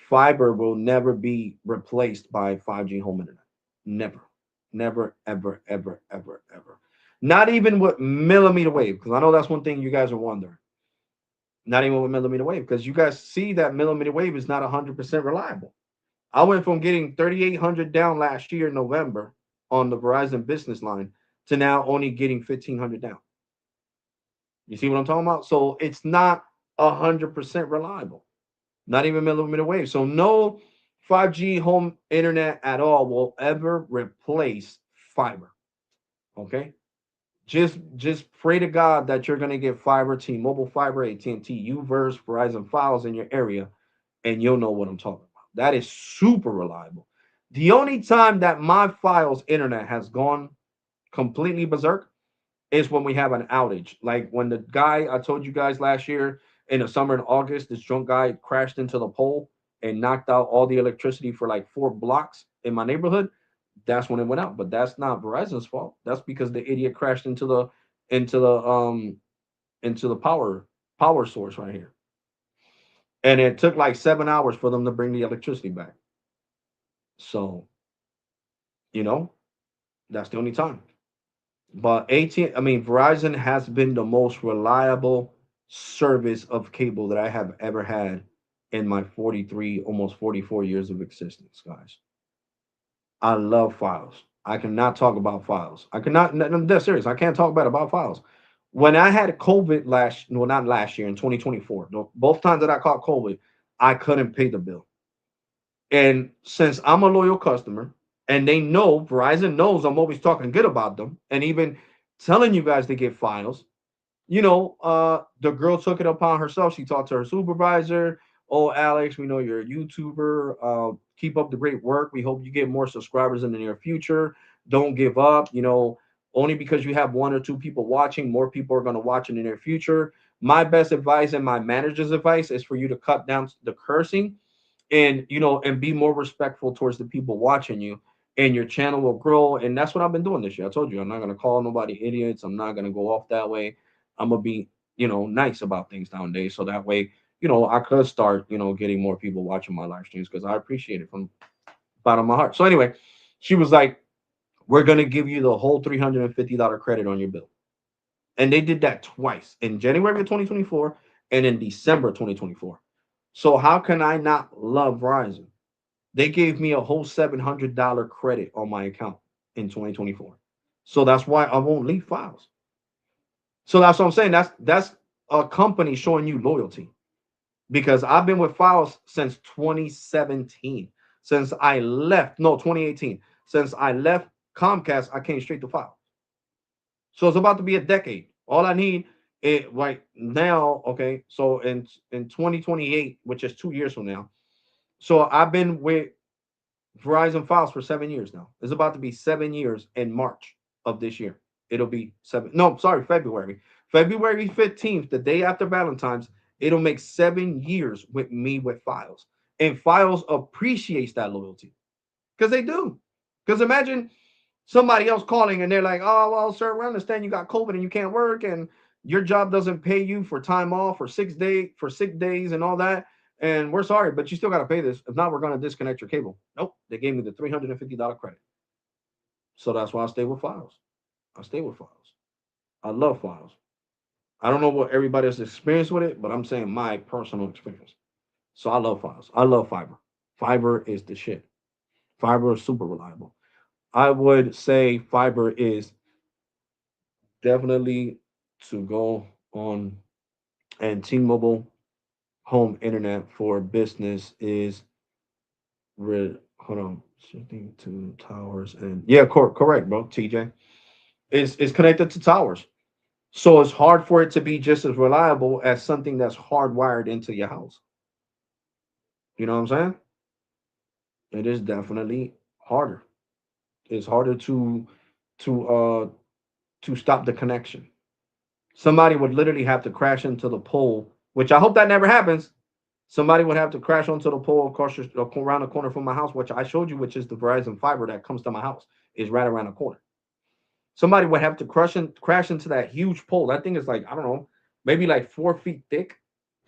fiber will never be replaced by 5G home internet. Never. Never, ever, ever, ever, ever. Not even with millimeter wave, because I know that's one thing you guys are wondering. Not even with millimeter wave, because you guys see that millimeter wave is not 100% reliable. I went from getting 3,800 down last year in November on the Verizon business line to now only getting 1,500 down. You see what I'm talking about? So it's not 100% reliable, not even millimeter wave. So no 5G home internet at all will ever replace fiber. Okay, just pray to God that you're gonna get fiber, T-Mobile fiber, AT&T, Uverse, Verizon files in your area, and you'll know what I'm talking about. That is super reliable. The only time that my files internet has gone completely berserk is when we have an outage. Like when the guy I told you guys last year in the summer in August, this drunk guy crashed into the pole and knocked out all the electricity for like 4 blocks in my neighborhood. That's when it went out. But that's not Verizon's fault. That's because the idiot crashed into the into the power source right here. And it took like 7 hours for them to bring the electricity back. So, you know, that's the only time. But AT, I mean, Verizon has been the most reliable service of cable that I have ever had in my 43, almost 44 years of existence, guys. I love files. I cannot talk about files. I cannot, I'm dead serious. I can't talk bad about files. When I had COVID well, not last year, in 2024, both times that I caught COVID, I couldn't pay the bill. And since I'm a loyal customer and they know, Verizon knows I'm always talking good about them and even telling you guys to get files, the girl took it upon herself. She talked to her supervisor. Oh, Alex, we know you're a YouTuber. Keep up the great work. We hope you get more subscribers in the near future. Don't give up. Only because you have one or two people watching, more people are going to watch in the near future. My best advice and my manager's advice is for you to cut down the cursing and be more respectful towards the people watching you, and your channel will grow. And that's what I've been doing this year. I told you I'm not going to call nobody idiots. I'm not going to go off that way. I'm gonna be nice about things nowadays, so that way I could start getting more people watching my live streams, because I appreciate it from the bottom of my heart. So anyway, she was like, we're gonna give you the whole $350 credit on your bill. And they did that twice, in January of 2024 and in December 2024. So how can I not love Verizon? They gave me a whole $700 credit on my account in 2024. So that's why I won't leave files. So that's what I'm saying. That's a company showing you loyalty, because I've been with Files since 2017. Since I left, no, 2018. Since I left Comcast, I came straight to Files. So it's about to be a decade. All I need it right now. Okay, so in 2028, which is 2 years from now. So I've been with Verizon Files for 7 years now. It's about to be 7 years in March of this year. It'll be seven. No, sorry, February. February 15th, the day after Valentine's, it'll make 7 years with me with Files. And Files appreciates that loyalty, because they do. Because imagine somebody else calling and they're like, oh, well, sir, we understand you got COVID and you can't work and your job doesn't pay you for time off for 6 days, for sick days and all that. And we're sorry, but you still got to pay this. If not, we're going to disconnect your cable. Nope. They gave me the $350 credit. So that's why I stay with Files. I stay with Files. I love Files. I don't know what everybody else experienced with it, but I'm saying my personal experience. So I love Files. I love fiber. Fiber is the shit. Fiber is super reliable. I would say fiber is definitely. to go on, and T-Mobile home internet for business is hold on, shifting to towers, and yeah, correct, bro. TJ is connected to towers, so it's hard for it to be just as reliable as something that's hardwired into your house. You know what I'm saying? It is definitely harder. It's harder to uh to stop the connection. Somebody would literally have to crash into the pole, which I hope that never happens. Somebody would have to crash onto the pole across around the corner from my house, which I showed you, which is the Verizon fiber that comes to my house, is right around the corner. Somebody would have to crash into that huge pole. That thing is like, I don't know, maybe like 4 feet thick.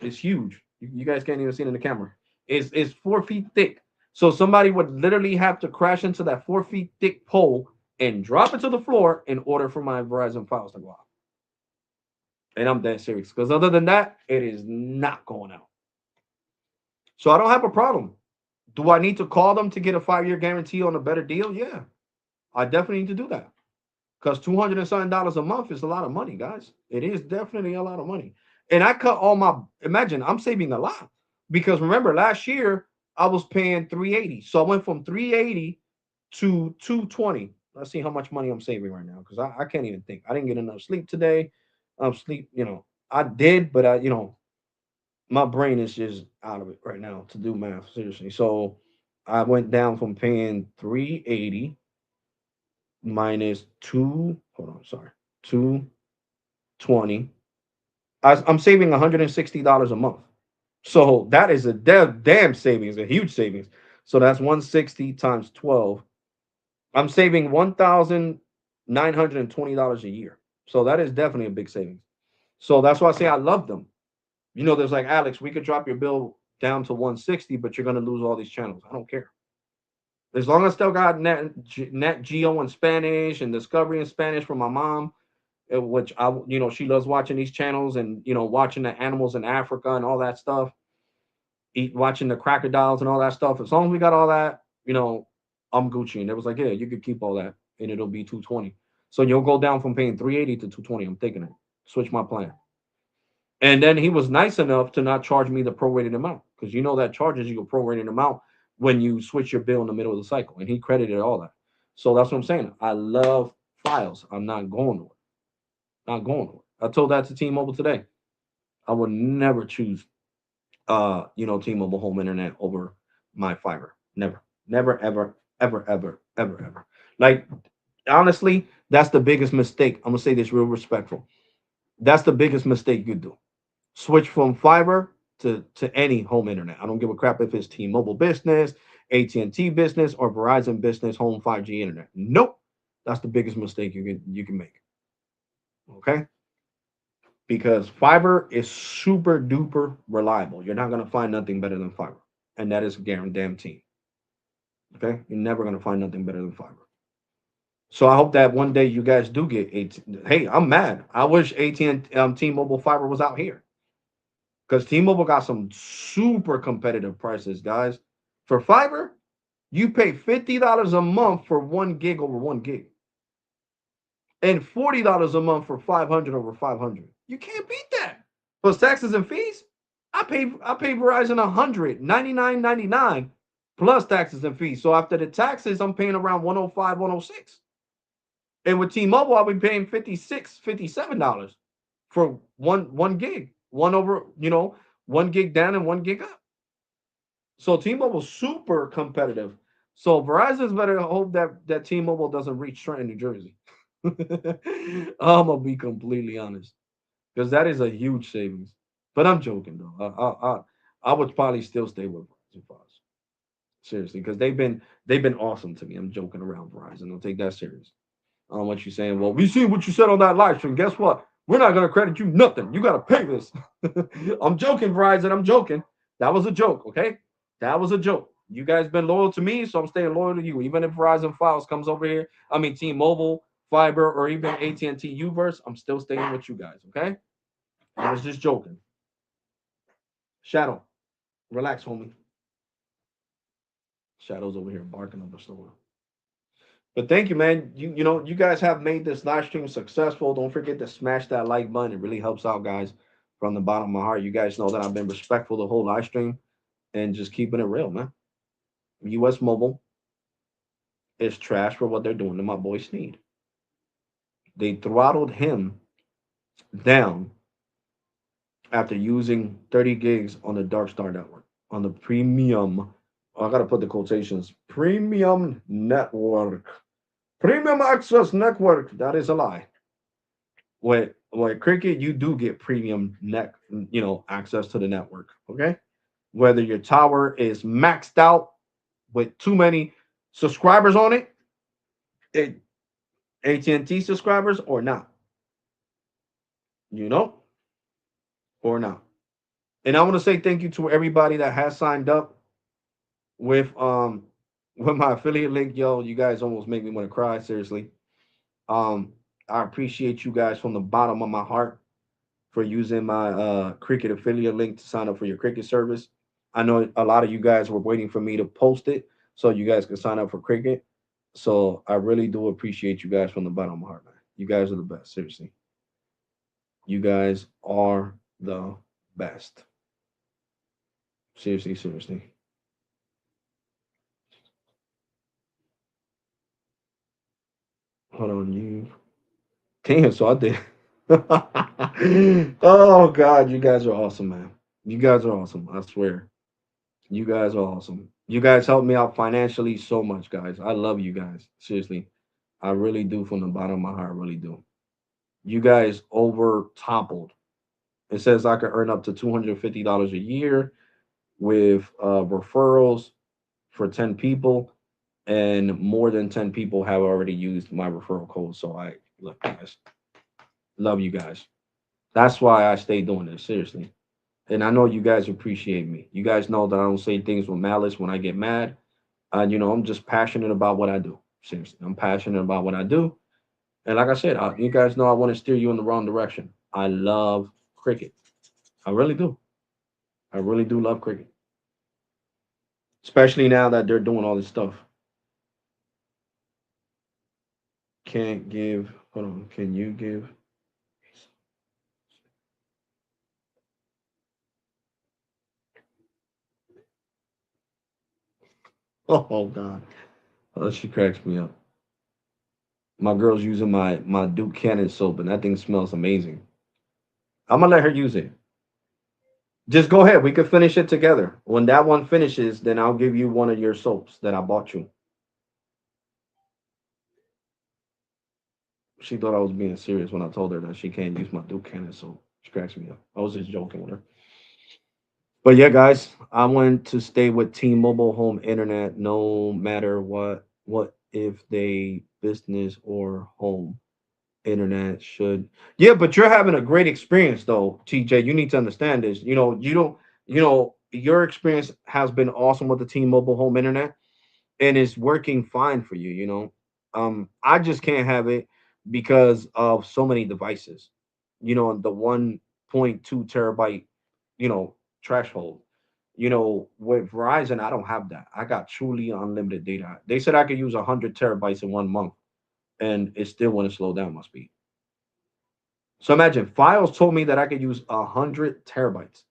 It's huge. You guys can't even see it in the camera. It's 4 feet thick. So somebody would literally have to crash into that 4 feet thick pole and drop it to the floor in order for my Verizon files to go out. And I'm dead serious. Because other than that, it is not going out. So I don't have a problem. Do I need to call them to get a 5 year guarantee on a better deal? Yeah, I definitely need to do that. Because $200 and something a month is a lot of money, guys. It is definitely a lot of money. And I cut all my, imagine I'm saving a lot. Because remember, last year I was paying 380. So I went from 380 to 220. Let's see how much money I'm saving right now. Because I can't even think. I didn't get enough sleep today. Sleep, I did, but my brain is just out of it right now to do math, seriously. So I went down from paying 380 minus two, hold on, sorry, 220. I'm saving $160 a month. So that is a damn savings, a huge savings. So that's 160 times 12. I'm saving $1,920 a year. So that is definitely a big savings. So that's why I say I love them. There's like, Alex, we could drop your bill down to 160, but you're gonna lose all these channels. I don't care. As long as I still got Net Geo in Spanish and Discovery in Spanish from my mom, which she loves watching these channels and watching the animals in Africa and all that stuff, watching the crocodiles and all that stuff. As long as we got all that, I'm Gucci. And it was like, yeah, you could keep all that, and it'll be 220. So you'll go down from paying 380 to 220. I'm taking it. Switch my plan. And then he was nice enough to not charge me the prorated amount, because that charges you a prorated amount when you switch your bill in the middle of the cycle. And he credited all that. So that's what I'm saying. I love files. I'm not going to it. Not going to it. I told that to T-Mobile today. I would never choose T-Mobile home internet over my fiber. Never. Never, ever, ever, ever, ever, ever. Like, honestly, that's the biggest mistake. I'm gonna say this real respectful. That's the biggest mistake you do. Switch from fiber to any home internet. I don't give a crap if it's T-Mobile business, AT&T business, or Verizon business home 5G internet. Nope. That's the biggest mistake you can make. Okay? Because fiber is super duper reliable. You're not gonna find nothing better than fiber. And that is guaranteed. Okay? You're never gonna find nothing better than fiber. So I hope that one day you guys do get AT. Hey, I'm mad. I wish AT&T T-Mobile fiber was out here. Because T-Mobile got some super competitive prices, guys. For fiber, you pay $50 a month for 1 gig over 1 gig, and $40 a month for 500 over 500. You can't beat that. Plus taxes and fees, I pay Verizon 199.99 plus taxes and fees. So after the taxes, I'm paying around 105, 106. And with T-Mobile, I'll be paying 56, $57 for one gig, 1 gig down and 1 gig up. So T-Mobile's super competitive. So Verizon's better hope that T-Mobile doesn't reach Trenton, New Jersey. I'm gonna be completely honest, because that is a huge savings. But I'm joking though. I would probably still stay with Verizon for us. Seriously, because they've been awesome to me. I'm joking around, Verizon. Don't take that serious. I don't want you saying, well, we seen what you said on that live stream. Guess what? We're not gonna credit you nothing. You gotta pay this. I'm joking, Verizon. I'm joking. That was a joke, okay? That was a joke. You guys been loyal to me, so I'm staying loyal to you. Even if Verizon Files comes over here, I mean T-Mobile, Fiber, or even AT&T Uverse, I'm still staying with you guys, okay? I was just joking. Shadow, relax, homie. Shadow's over here barking up a storm. But thank you, man. You guys have made this live stream successful. Don't forget to smash that like button. It really helps out, guys. From the bottom of my heart, you guys know that I've been respectful the whole live stream and just keeping it real, man. U.S. Mobile is trash for what they're doing to my boy Sneed. They throttled him down after using 30 gigs on the Dark Star network on the premium. I gotta put the quotations. Premium network. Premium access network. That is a lie. With Cricket, you do get premium access to the network. Okay, whether your tower is maxed out with too many subscribers on it, it AT&T subscribers or not, you know, or not. And I want to say thank you to everybody that has signed up with with my affiliate link. Yo, you guys almost make me want to cry. Seriously, um, I appreciate you guys from the bottom of my heart for using my Cricket affiliate link to sign up for your Cricket service. I know a lot of you guys were waiting for me to post it so you guys can sign up for Cricket. So I really do appreciate you guys from the bottom of my heart, man. You guys are the best. Seriously, you guys are the best. Seriously, seriously. Hold on, you. Damn, so I did. Oh God, you guys are awesome, man. You guys are awesome. I swear. You guys are awesome. You guys help me out financially so much, guys. I love you guys. Seriously. I really do from the bottom of my heart. I really do. You guys over toppled. It says I could earn up to $250 a year with referrals for 10 people, and more than 10 people have already used my referral code. So I look, guys, love you guys. That's why I stay doing this, seriously. And I know you guys appreciate me. You guys know that I don't say things with malice when I get mad. I'm just passionate about what I do. Seriously, I'm passionate about what I do. And like I said, you guys know I want to steer you in the wrong direction. I love cricket. I really do. I really do love cricket, especially now that they're doing all this stuff. Can't give. Hold on. Can you give? Oh God. Oh, she cracks me up. My girl's using my Duke Cannon soap, and that thing smells amazing. I'm gonna let her use it. Just go ahead. We could finish it together. When that one finishes, then I'll give you one of your soaps that I bought you. She thought I was being serious when I told her that she can't use my Duke Cannon soap. She cracks me up. I was just joking with her. But yeah, guys, I want to stay with T-Mobile home internet no matter what. What if they business or home internet should? Yeah, but you're having a great experience though, TJ. You need to understand this. You don't. Your experience has been awesome with the T-Mobile home internet, and it's working fine for you. I just can't have it because of so many devices. The 1.2 terabyte, you know, threshold. With Verizon, I don't have that. I got truly unlimited data. They said I could use 100 terabytes in 1 month, and it still wouldn't slow down my speed. So imagine, Files told me that I could use 100 terabytes.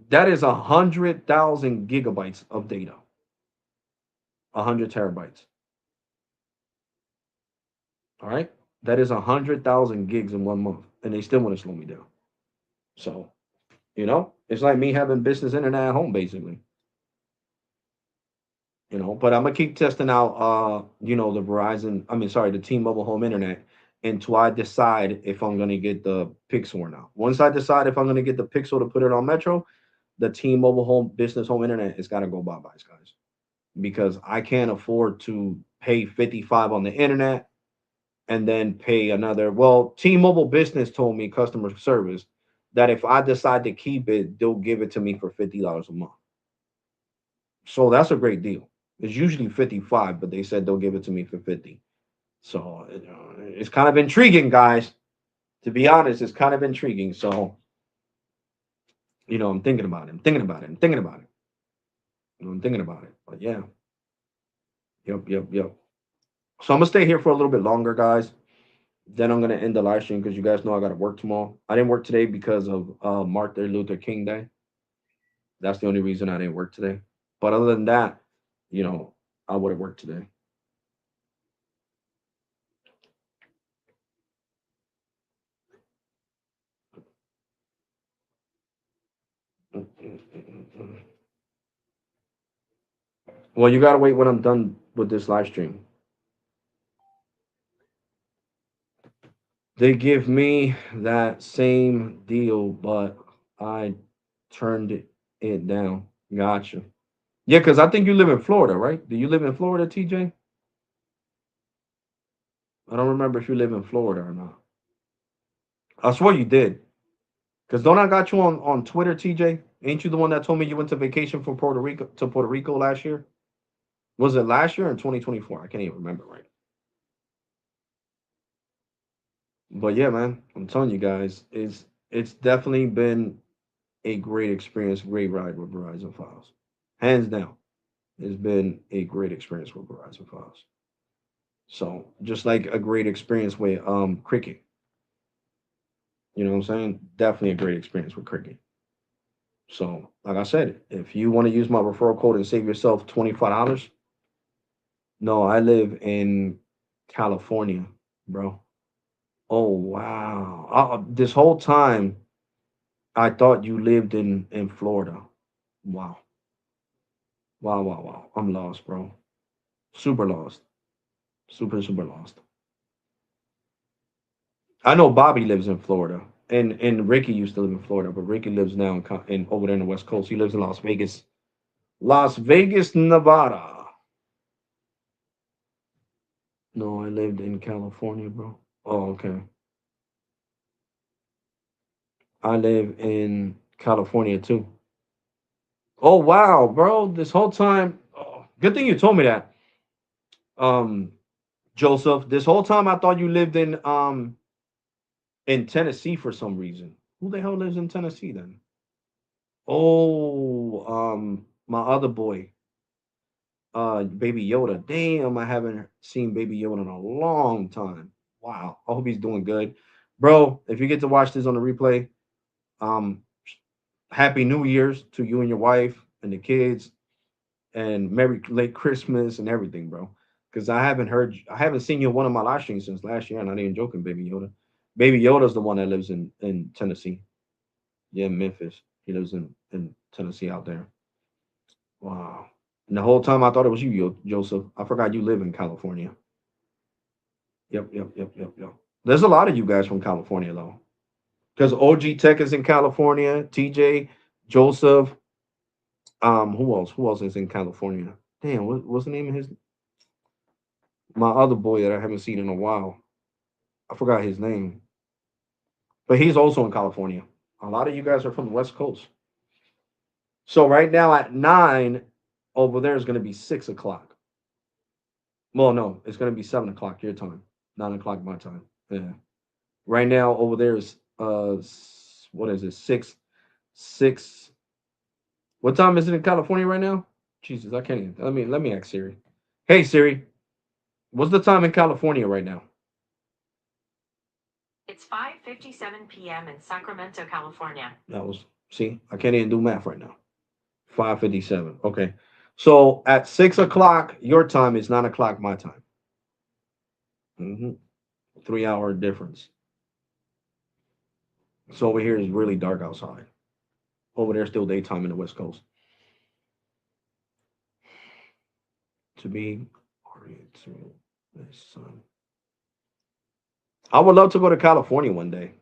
That is 100,000 gigabytes of data. 100 terabytes. All right. That is 100,000 gigs in 1 month, and they still want to slow me down. So, it's like me having business internet at home, basically. But I'm gonna keep testing out, the Verizon. I mean, sorry, the T-Mobile home internet until I decide if I'm gonna get the Pixel or not. Once I decide if I'm gonna get the Pixel to put it on Metro, the T-Mobile home business home internet is gotta go bye bye, guys, because I can't afford to pay 55 on the internet and then pay another. Well, T-Mobile Business told me customer service that if I decide to keep it, they'll give it to me for $50 a month. So that's a great deal. It's usually 55, but they said they'll give it to me for 50. So it's kind of intriguing, guys. To be honest, it's kind of intriguing. So I'm thinking about it. I'm thinking about it. I'm thinking about it. I'm thinking about it. But yeah. Yep, yep, yep. So I'm gonna stay here for a little bit longer, guys. Then I'm gonna end the live stream because you guys know I gotta work tomorrow. I didn't work today because of Martin Luther King Day. That's the only reason I didn't work today. But other than that, you know, I would have worked today. Well, you gotta wait when I'm done with this live stream. They give me that same deal, but I turned it down. Gotcha. Yeah, because I think you live in Florida, right? Do you live in Florida, TJ? I don't remember if you live in Florida or not. I swear you did. Because don't I got you on Twitter, TJ? Ain't you the one that told me you went to vacation from Puerto Rico last year? Was it last year or in 2024? I can't even remember right. But yeah, man, I'm telling you guys, it's definitely been a great experience, great ride with Verizon Files. Hands down, it's been a great experience with Verizon Files. So just like a great experience with cricket. You know what I'm saying? Definitely a great experience with cricket. So, like I said, if you want to use my referral code and save yourself $25, no, I live in California, bro. Oh wow! This whole time I thought you lived in Florida. Wow, wow, wow, wow! I'm lost, bro. Super lost. Super lost. I know Bobby lives in Florida, and Ricky used to live in Florida, but Ricky lives now in over there in the West Coast. He lives in Las Vegas, Las Vegas, Nevada. No, I lived in California, bro. Oh, okay. I live in California too. Oh wow, bro! This whole time, oh, good thing you told me that, um, Joseph. This whole time, I thought you lived in Tennessee for some reason. Who the hell lives in Tennessee then? Oh, my other boy, Baby Yoda. Damn, I haven't seen Baby Yoda in a long time. Wow, I hope he's doing good, bro. If you get to watch this on the replay, um, Happy New Year's to you and your wife and the kids, and Merry late Christmas and everything, bro. Because I haven't seen you in one of my live streams since last year, and I'm not even joking, Baby Yoda. Baby Yoda's the one that lives in Tennessee. Yeah, Memphis. He lives in Tennessee out there. Wow. And the whole time I thought it was you, Joseph. I forgot you live in California. Yep, yep, yep, yep, yep. There's a lot of you guys from California though, because OG Tech is in California. TJ, Joseph. Who else? Who else is in California? Damn, what's the name of his my other boy that I haven't seen in a while? I forgot his name, but he's also in California. A lot of you guys are from the West Coast. So right now at 9 over there is going to be 6 o'clock. Well, no, it's going to be 7 o'clock your time, 9 o'clock my time. Yeah. Right now over there is what is it? Six. What time is it in California right now? Jesus, I can't even. Let me ask Siri. Hey Siri, what's the time in California right now? It's 5:57 p.m. in Sacramento, California. That was see, I can't even do math right now. 5:57. Okay. So at 6 o'clock your time is 9 o'clock my time. 3 hour difference. So over here is really dark outside. Over there still daytime in the West Coast. To be oriented the sun. I would love to go to California one day.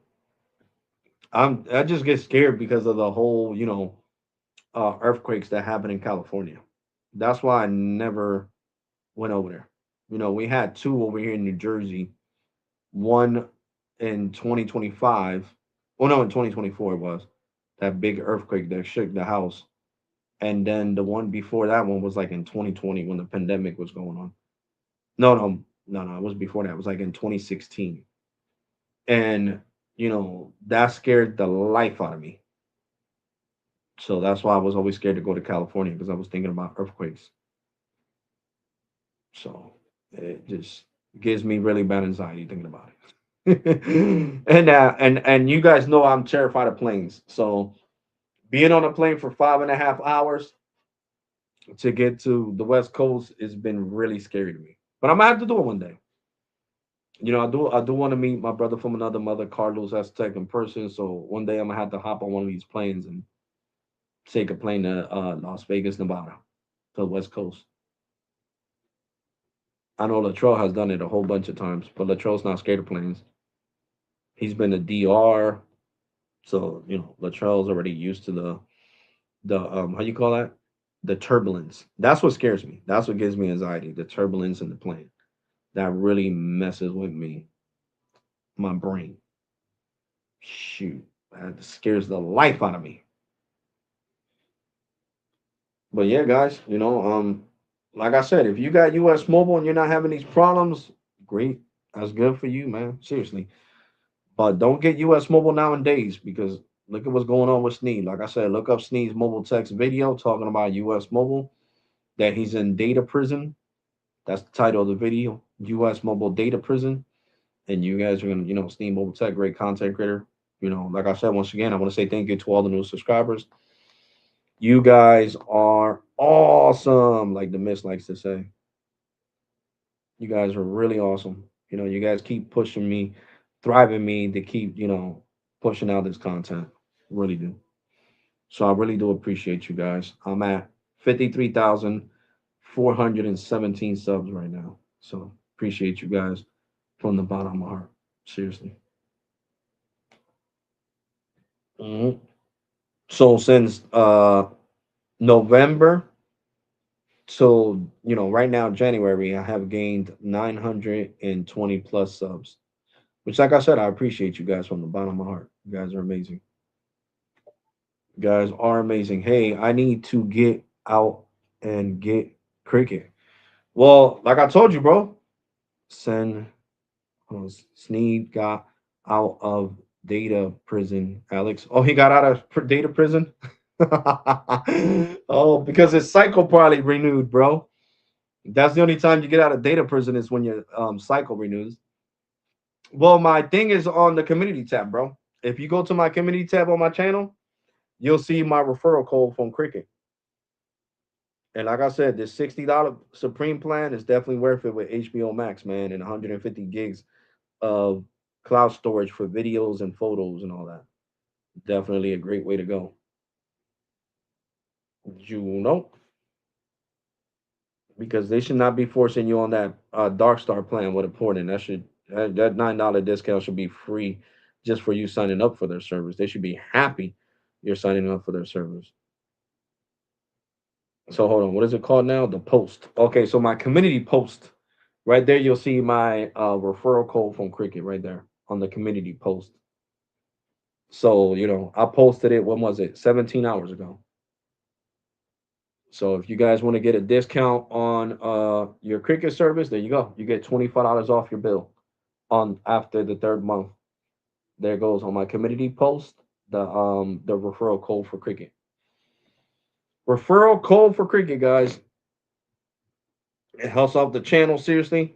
I just get scared because of the whole, earthquakes that happen in California. That's why I never went over there. We had two over here in New Jersey. One in 2025. Well, no, in 2024 it was that big earthquake that shook the house. And then the one before that one was like in 2020 when the pandemic was going on. No, no, no, no. It was before that. It was like in 2016. And, that scared the life out of me. So that's why I was always scared to go to California because I was thinking about earthquakes. So it just gives me really bad anxiety thinking about it. And you guys know I'm terrified of planes. So being on a plane for 5.5 hours to get to the West Coast has been really scary to me. But I'm gonna have to do it one day. I do want to meet my brother from another mother, Carlos Aztec, in person. So one day I'm gonna have to hop on one of these planes and take a plane to Las Vegas, Nevada, to the West Coast. I know Latrell has done it a whole bunch of times, but Latrell's not scared of planes. He's been to DR, so Latrell's already used to the how you call that, the turbulence. That's what scares me. That's what gives me anxiety. The turbulence in the plane that really messes with me, my brain. Shoot, that scares the life out of me. But yeah, guys, like I said, if you got US Mobile and you're not having these problems, great. That's good for you, man. Seriously. But don't get US Mobile nowadays because look at what's going on with Sneed. Like I said, look up Sneed's mobile text video talking about US Mobile, that he's in data prison. That's the title of the video, US Mobile Data Prison. And you guys are gonna, Sneed Mobile Tech, great content creator. Like I said, once again, I want to say thank you to all the new subscribers. You guys are awesome, like the Miss likes to say. You guys are really awesome. You guys keep pushing me, thriving me to keep, pushing out this content. Really do. So I really do appreciate you guys. I'm at 53,417 subs right now. So appreciate you guys from the bottom of my heart. Seriously. Mhm. So since November, so right now January, I have gained 920 plus subs. Which, like I said, I appreciate you guys from the bottom of my heart. You guys are amazing. You guys are amazing. Hey, I need to get out and get cricket. Well, like I told you, bro, Sen Sneed got out of data prison, Alex. Oh, he got out of data prison? Oh, because his cycle probably renewed, bro. That's the only time you get out of data prison is when your cycle renews. Well, my thing is on the community tab, bro. If you go to my community tab on my channel, you'll see my referral code from Cricket. And like I said, this $60 Supreme plan is definitely worth it with HBO Max, man, and 150 gigs of cloud storage for videos and photos and all that. Definitely a great way to go. You know, because they should not be forcing you on that Dark Star plan with a port in. That $9 discount should be free just for you signing up for their service. They should be happy you're signing up for their service. So hold on, what is it called now? The post. Okay, so my community post right there, you'll see my referral code from Cricket right there on the community post. So I posted it. When was it? 17 hours ago. So if you guys want to get a discount on your Cricket service, there you go. You get $25 off your bill on after the third month. There goes on my community post the referral code for Cricket. Referral code for Cricket, guys. It helps out the channel seriously,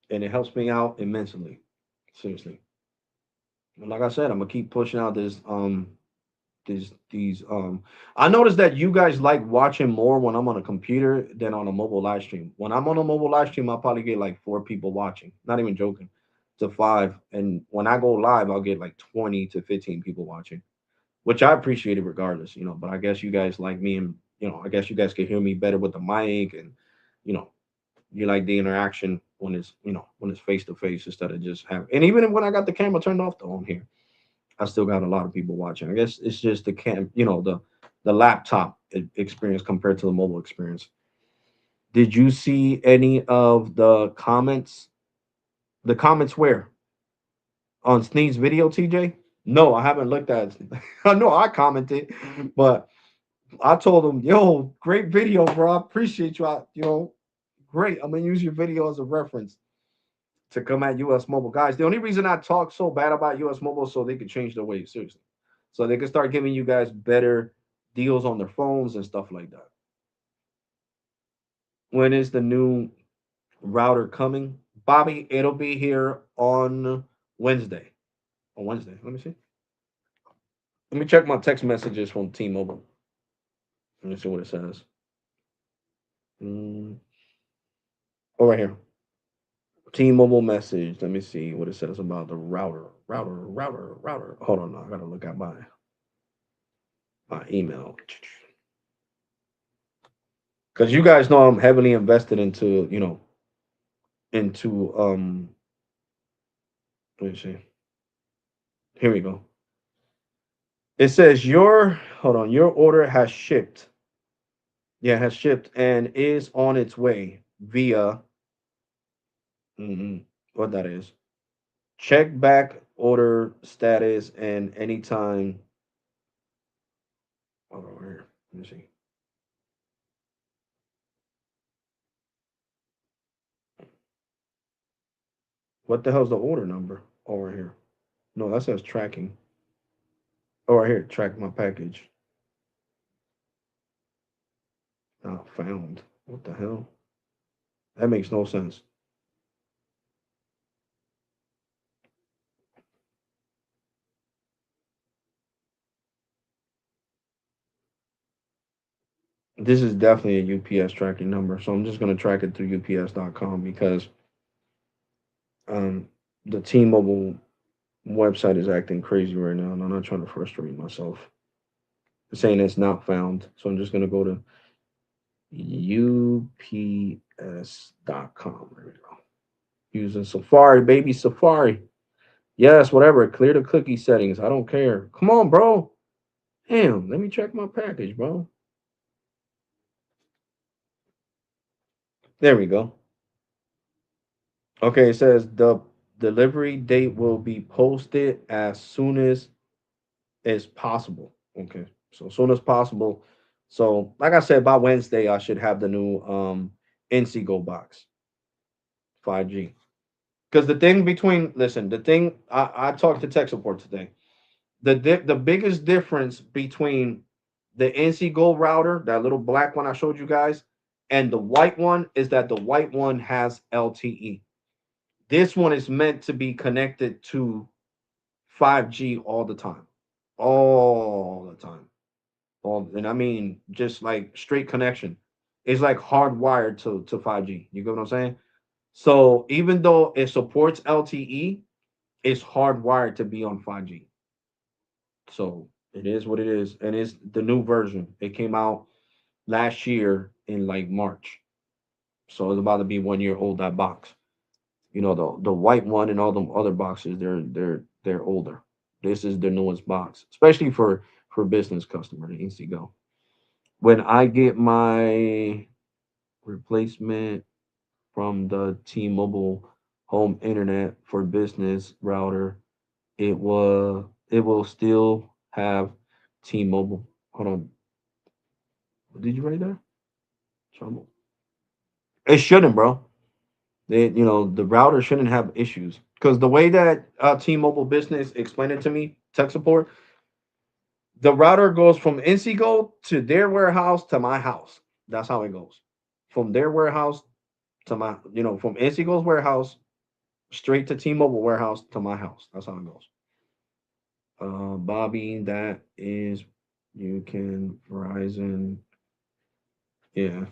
and it helps me out immensely. Seriously. And like I said, I'm gonna keep pushing out these. I noticed that you guys like watching more when I'm on a computer than on a mobile live stream. When I'm on a mobile live stream, I'll probably get like 4 people watching. Not even joking. To 5. And when I go live, I'll get like 20 to 15 people watching. Which I appreciate it regardless. But I guess you guys like me, and I guess you guys can hear me better with the mic, and you know, you like the interaction when it's face to face instead of just having. And even when I got the camera turned off though on here, I still got a lot of people watching. I guess it's just the laptop experience compared to the mobile experience. Did you see any of the comments? The comments where on Sneed's video, TJ? No, I haven't looked at it. I know I commented, but I told him, "Yo, great video, bro. I appreciate you. Great. I'm gonna use your video as a reference to come at US Mobile. Guys, the only reason I talk so bad about US Mobile is so they could change their ways, seriously. So they can start giving you guys better deals on their phones and stuff like that. When is the new router coming. Bobby, it'll be here on Wednesday. On Wednesday. Let me see. Let me check my text messages from T-Mobile. Let me see what it says. Mm. Oh, right here. T-Mobile message. Let me see what it says about the router. Router. Hold on, I gotta look at my email. Because you guys know I'm heavily invested into, into let me see. Here we go. It says your order has shipped. Yeah, has shipped and is on its way via what that is. Check back order status and anytime. Hold on here. Let me see. What the hell's the order number? Oh, right here. No, that says tracking. Oh, right here. Track my package. Not found. What the hell? That makes no sense. This is definitely a UPS tracking number, so I'm just gonna track it through UPS.com because um the T-Mobile website is acting crazy right now, and I'm not trying to frustrate myself. It's saying it's not found, so I'm just gonna go to UPS.com. There we go. Using Safari, baby, Safari. Yes, whatever. Clear the cookie settings. I don't care. Come on, bro. Damn, let me check my package, bro. There we go. Okay, it says the delivery date will be posted as soon as possible. Okay, so as soon as possible. So, like I said, by Wednesday, I should have the new NC Go box 5G. Because the thing between, listen, the thing I talked to tech support today. The biggest difference between the NC Go router, that little black one I showed you guys, and the white one is that the white one has LTE. This one is meant to be connected to 5G all the time. All the time. And I mean just like straight connection. It's like hardwired to 5G. You get what I'm saying? So even though it supports LTE, it's hardwired to be on 5G. So it is what it is. And it's the new version. It came out last year in like March. So it's about to be 1 year old, that box. The white one and all them other boxes, they're older. This is the newest box, especially for business customer, the NC Go. When I get my replacement from the T-Mobile home internet for business router, it will still have T-Mobile. Hold on, did you write that? Trouble. It shouldn't, bro. The router shouldn't have issues because the way that T-Mobile Business explained it to me, tech support, the router goes from NCGO to their warehouse to my house. That's how it goes. From their warehouse to from NCGO's warehouse straight to T-Mobile warehouse to my house. That's how it goes. Bobby, that is, you can Verizon. Yeah.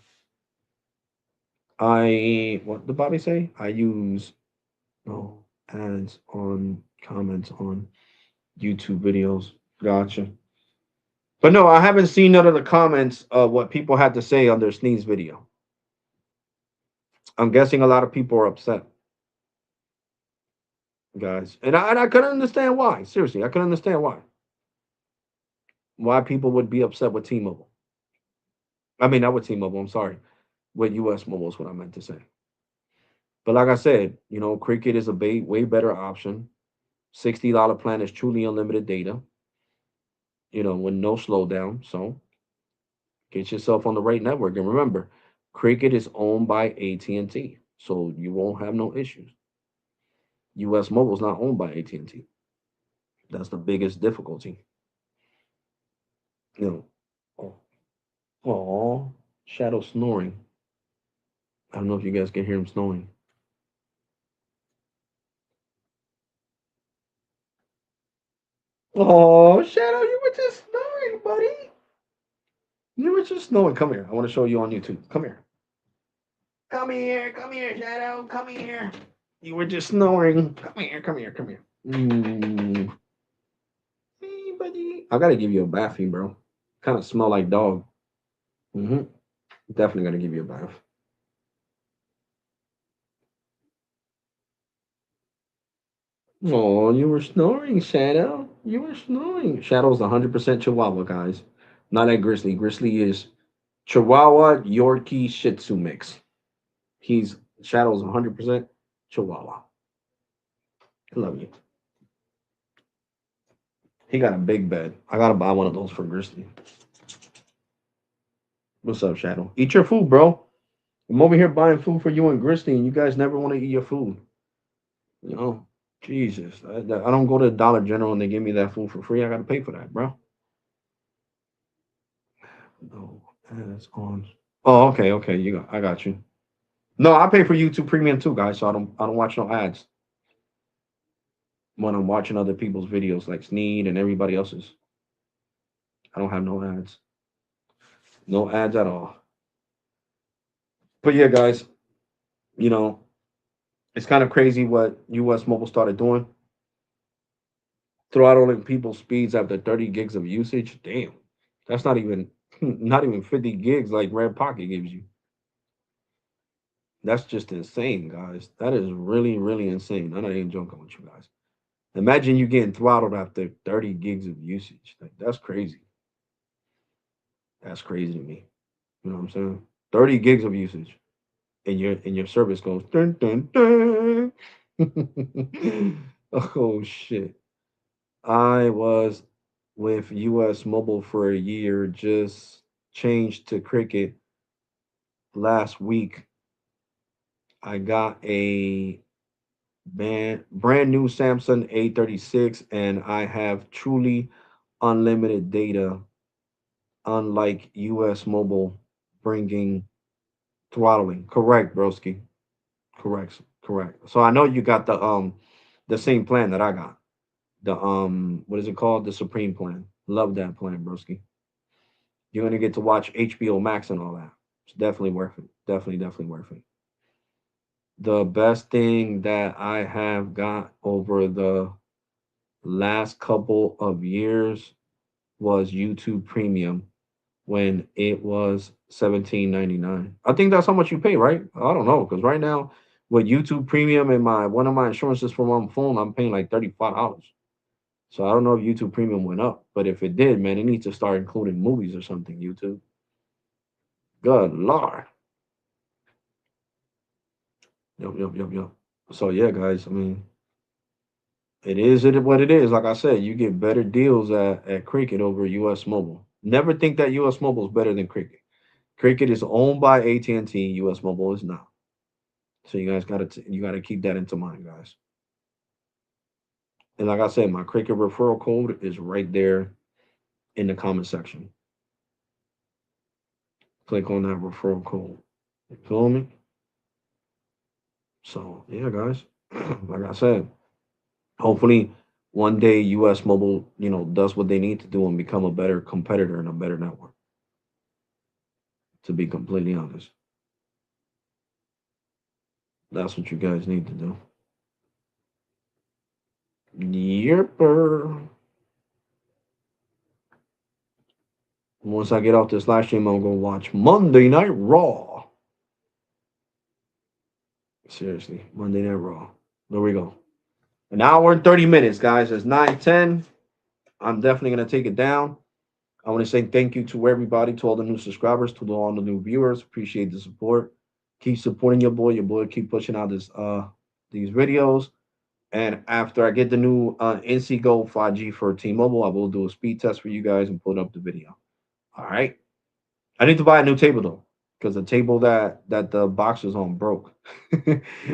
What did Bobby say? I use no ads on comments on YouTube videos. Gotcha. But no, I haven't seen none of the comments of what people had to say on their sneeze video. I'm guessing a lot of people are upset, guys, and I couldn't understand why. Seriously, I couldn't understand why people would be upset with T-Mobile. I mean, not with T-Mobile. I'm sorry, with US Mobile is what I meant to say. But like I said, Cricket is a way better option. $60 plan is truly unlimited data. With no slowdown. So get yourself on the right network. And remember, Cricket is owned by AT&T, so you won't have no issues. US Mobile is not owned by AT&T. That's the biggest difficulty. You know. Oh, shadow snoring. I don't know if you guys can hear him snowing. Oh, Shadow, you were just snoring, buddy. You were just snowing. Come here. I want to show you on YouTube. Come here. Come here, Shadow. Come here. You were just snoring. Come here. Hey, buddy. I gotta give you a bathing, bro. Kind of smell like dog. Mm-hmm. Definitely gotta give you a bath. Oh, you were snoring, Shadow. You were snoring. Shadow's 100% Chihuahua, guys. Not like Grizzly. Grizzly is Chihuahua Yorkie Shih Tzu mix. He's Shadow's 100% Chihuahua. I love you. He got a big bed. I gotta buy one of those for Grizzly. What's up, Shadow? Eat your food, bro. I'm over here buying food for you and Grizzly, and you guys never want to eat your food. You know, Jesus. I don't go to Dollar General and they give me that food for free. I gotta pay for that, bro. No, that's on. Oh, okay, okay. I got you. No, I pay for YouTube Premium too, guys. So I don't watch no ads when I'm watching other people's videos like Sneed and everybody else's. I don't have no ads. No ads at all. But yeah, guys, you know, it's kind of crazy what US Mobile started doing. Throttling people's speeds after 30 gigs of usage. Damn. That's not even not even 50 gigs like Red Pocket gives you. That's just insane, guys. That is really, really insane. I'm not even joking with you guys. Imagine you getting throttled after 30 gigs of usage. Like that's crazy. That's crazy to me. You know what I'm saying? 30 gigs of usage. And your service goes dun dun dun. Oh shit. I was with US Mobile for a year, just changed to Cricket last week. I got a brand new Samsung A36 and I have truly unlimited data, unlike US Mobile bringing throttling. Correct, broski. Correct. Correct. So I know you got the same plan that I got. The what is it called? The Supreme plan. Love that plan, broski. You're gonna get to watch HBO Max and all that. It's definitely worth it. Definitely worth it. The best thing that I have got over the last couple of years was YouTube Premium when it was 17.99. I think that's how much you pay, right? I don't know because right now with YouTube Premium and my one of my insurances for my phone, I'm paying like $35. So I don't know if YouTube Premium went up, but if it did, man, it needs to start including movies or something. YouTube, good lord, yup. So yeah, guys, I mean, what it is. Like I said, you get better deals at Cricket over US Mobile. Never think that US Mobile is better than Cricket. Cricket is owned by AT&T. US Mobile is not. So you guys gotta keep that into mind, guys. And like I said, my Cricket referral code is right there in the comment section. Click on that referral code. You feel me? So yeah, guys. Like I said, hopefully one day US Mobile, does what they need to do and become a better competitor and a better network. To be completely honest. That's what you guys need to do. Yepper. Once I get off this live stream, I'm gonna watch Monday Night Raw. Seriously, Monday Night Raw. There we go. An hour and 30 minutes, guys. It's 9:10. I'm definitely gonna take it down. I want to say thank you to everybody, to all the new subscribers, to all the new viewers. Appreciate the support. Keep supporting your boy. Your boy keep pushing out these videos. And after I get the new NC Go 5G for T-Mobile, I will do a speed test for you guys and put up the video. All right. I need to buy a new table though, because the table that the box is on broke,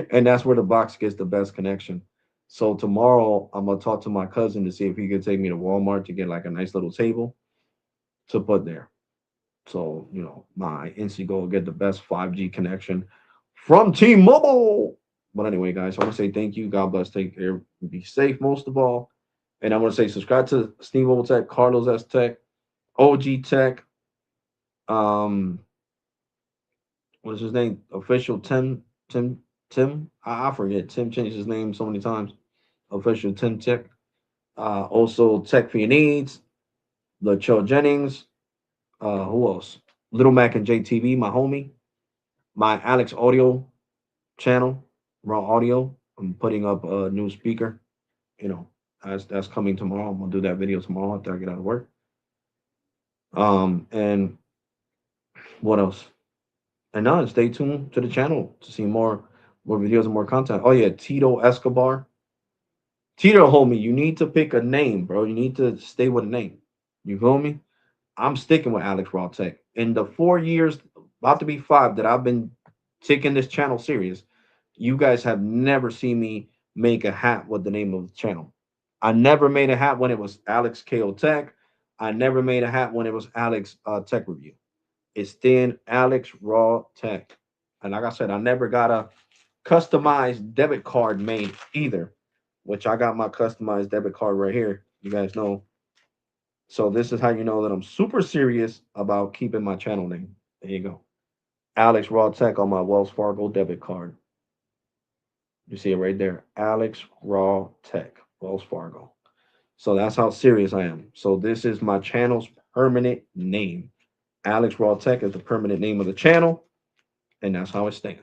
and that's where the box gets the best connection. So tomorrow I'm gonna talk to my cousin to see if he could take me to Walmart to get like a nice little table to put there. So my NC Go will get the best 5G connection from T-Mobile. But anyway, guys, I want to say thank you. God bless. Take care. Be safe most of all. And I want to say subscribe to Steve O Tech, Carlos S Tech, OG Tech. What is his name? Official Tim. I forget. Tim changed his name so many times. Official Tim Tech. Also Tech for Your Needs. LaCho Jennings. Who else? Little Mac and JTV, my homie. My Alex Audio channel, Raw Audio. I'm putting up a new speaker. You know, that's coming tomorrow. I'm gonna do that video tomorrow after I get out of work. And what else? And now stay tuned to the channel to see more videos and more content. Oh yeah, Tito Escobar. Tito, homie, you need to pick a name, bro. You need to stay with a name. You feel me? I'm sticking with Alex Rawtalk. In the 4 years, about to be 5, that I've been taking this channel serious, you guys have never seen me make a hat with the name of the channel. I never made a hat when it was Alex KO Tech. I never made a hat when it was Alex Tech Review. It's then Alex Raw Tech. And like I said, I never got a customized debit card made either, which I got my customized debit card right here. You guys know. So this is how you know that I'm super serious about keeping my channel name. There you go. Alex Raw Tech on my Wells Fargo debit card. You see it right there. Alex Raw Tech, Wells Fargo. So that's how serious I am. So this is my channel's permanent name. Alex Raw Tech is the permanent name of the channel, and that's how it's staying.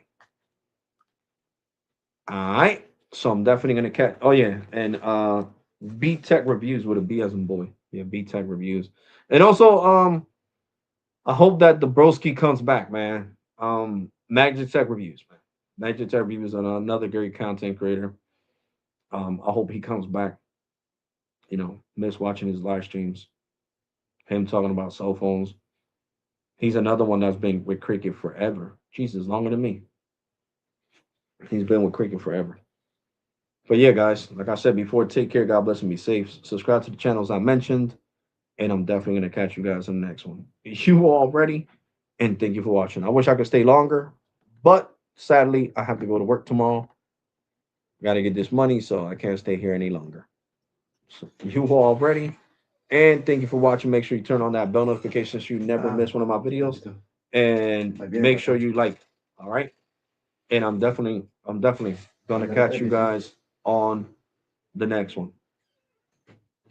All right. So I'm definitely gonna catch. Oh yeah, and B Tech Reviews with a B as in boy. Yeah, B Tech Reviews. And also I hope that the broski comes back, man. Magic Tech Reviews, man. Magic Tech Reviews on another great content creator. I hope he comes back. You know, miss watching his live streams. Him talking about cell phones. He's another one that's been with cricket forever. Jesus, longer than me. He's been with cricket forever. But yeah, guys, like I said before, take care. God bless and be safe. Subscribe to the channels I mentioned, and I'm definitely gonna catch you guys in the next one. You all ready? And thank you for watching. I wish I could stay longer, but sadly, I have to go to work tomorrow. Got to get this money, so I can't stay here any longer. So you all ready? And thank you for watching. Make sure you turn on that bell notification so you never miss one of my videos. And make sure you like. All right. And I'm definitely gonna catch you guys on the next one.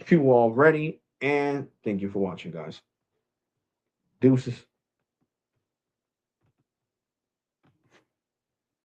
You all ready? And thank you for watching, guys. Deuces.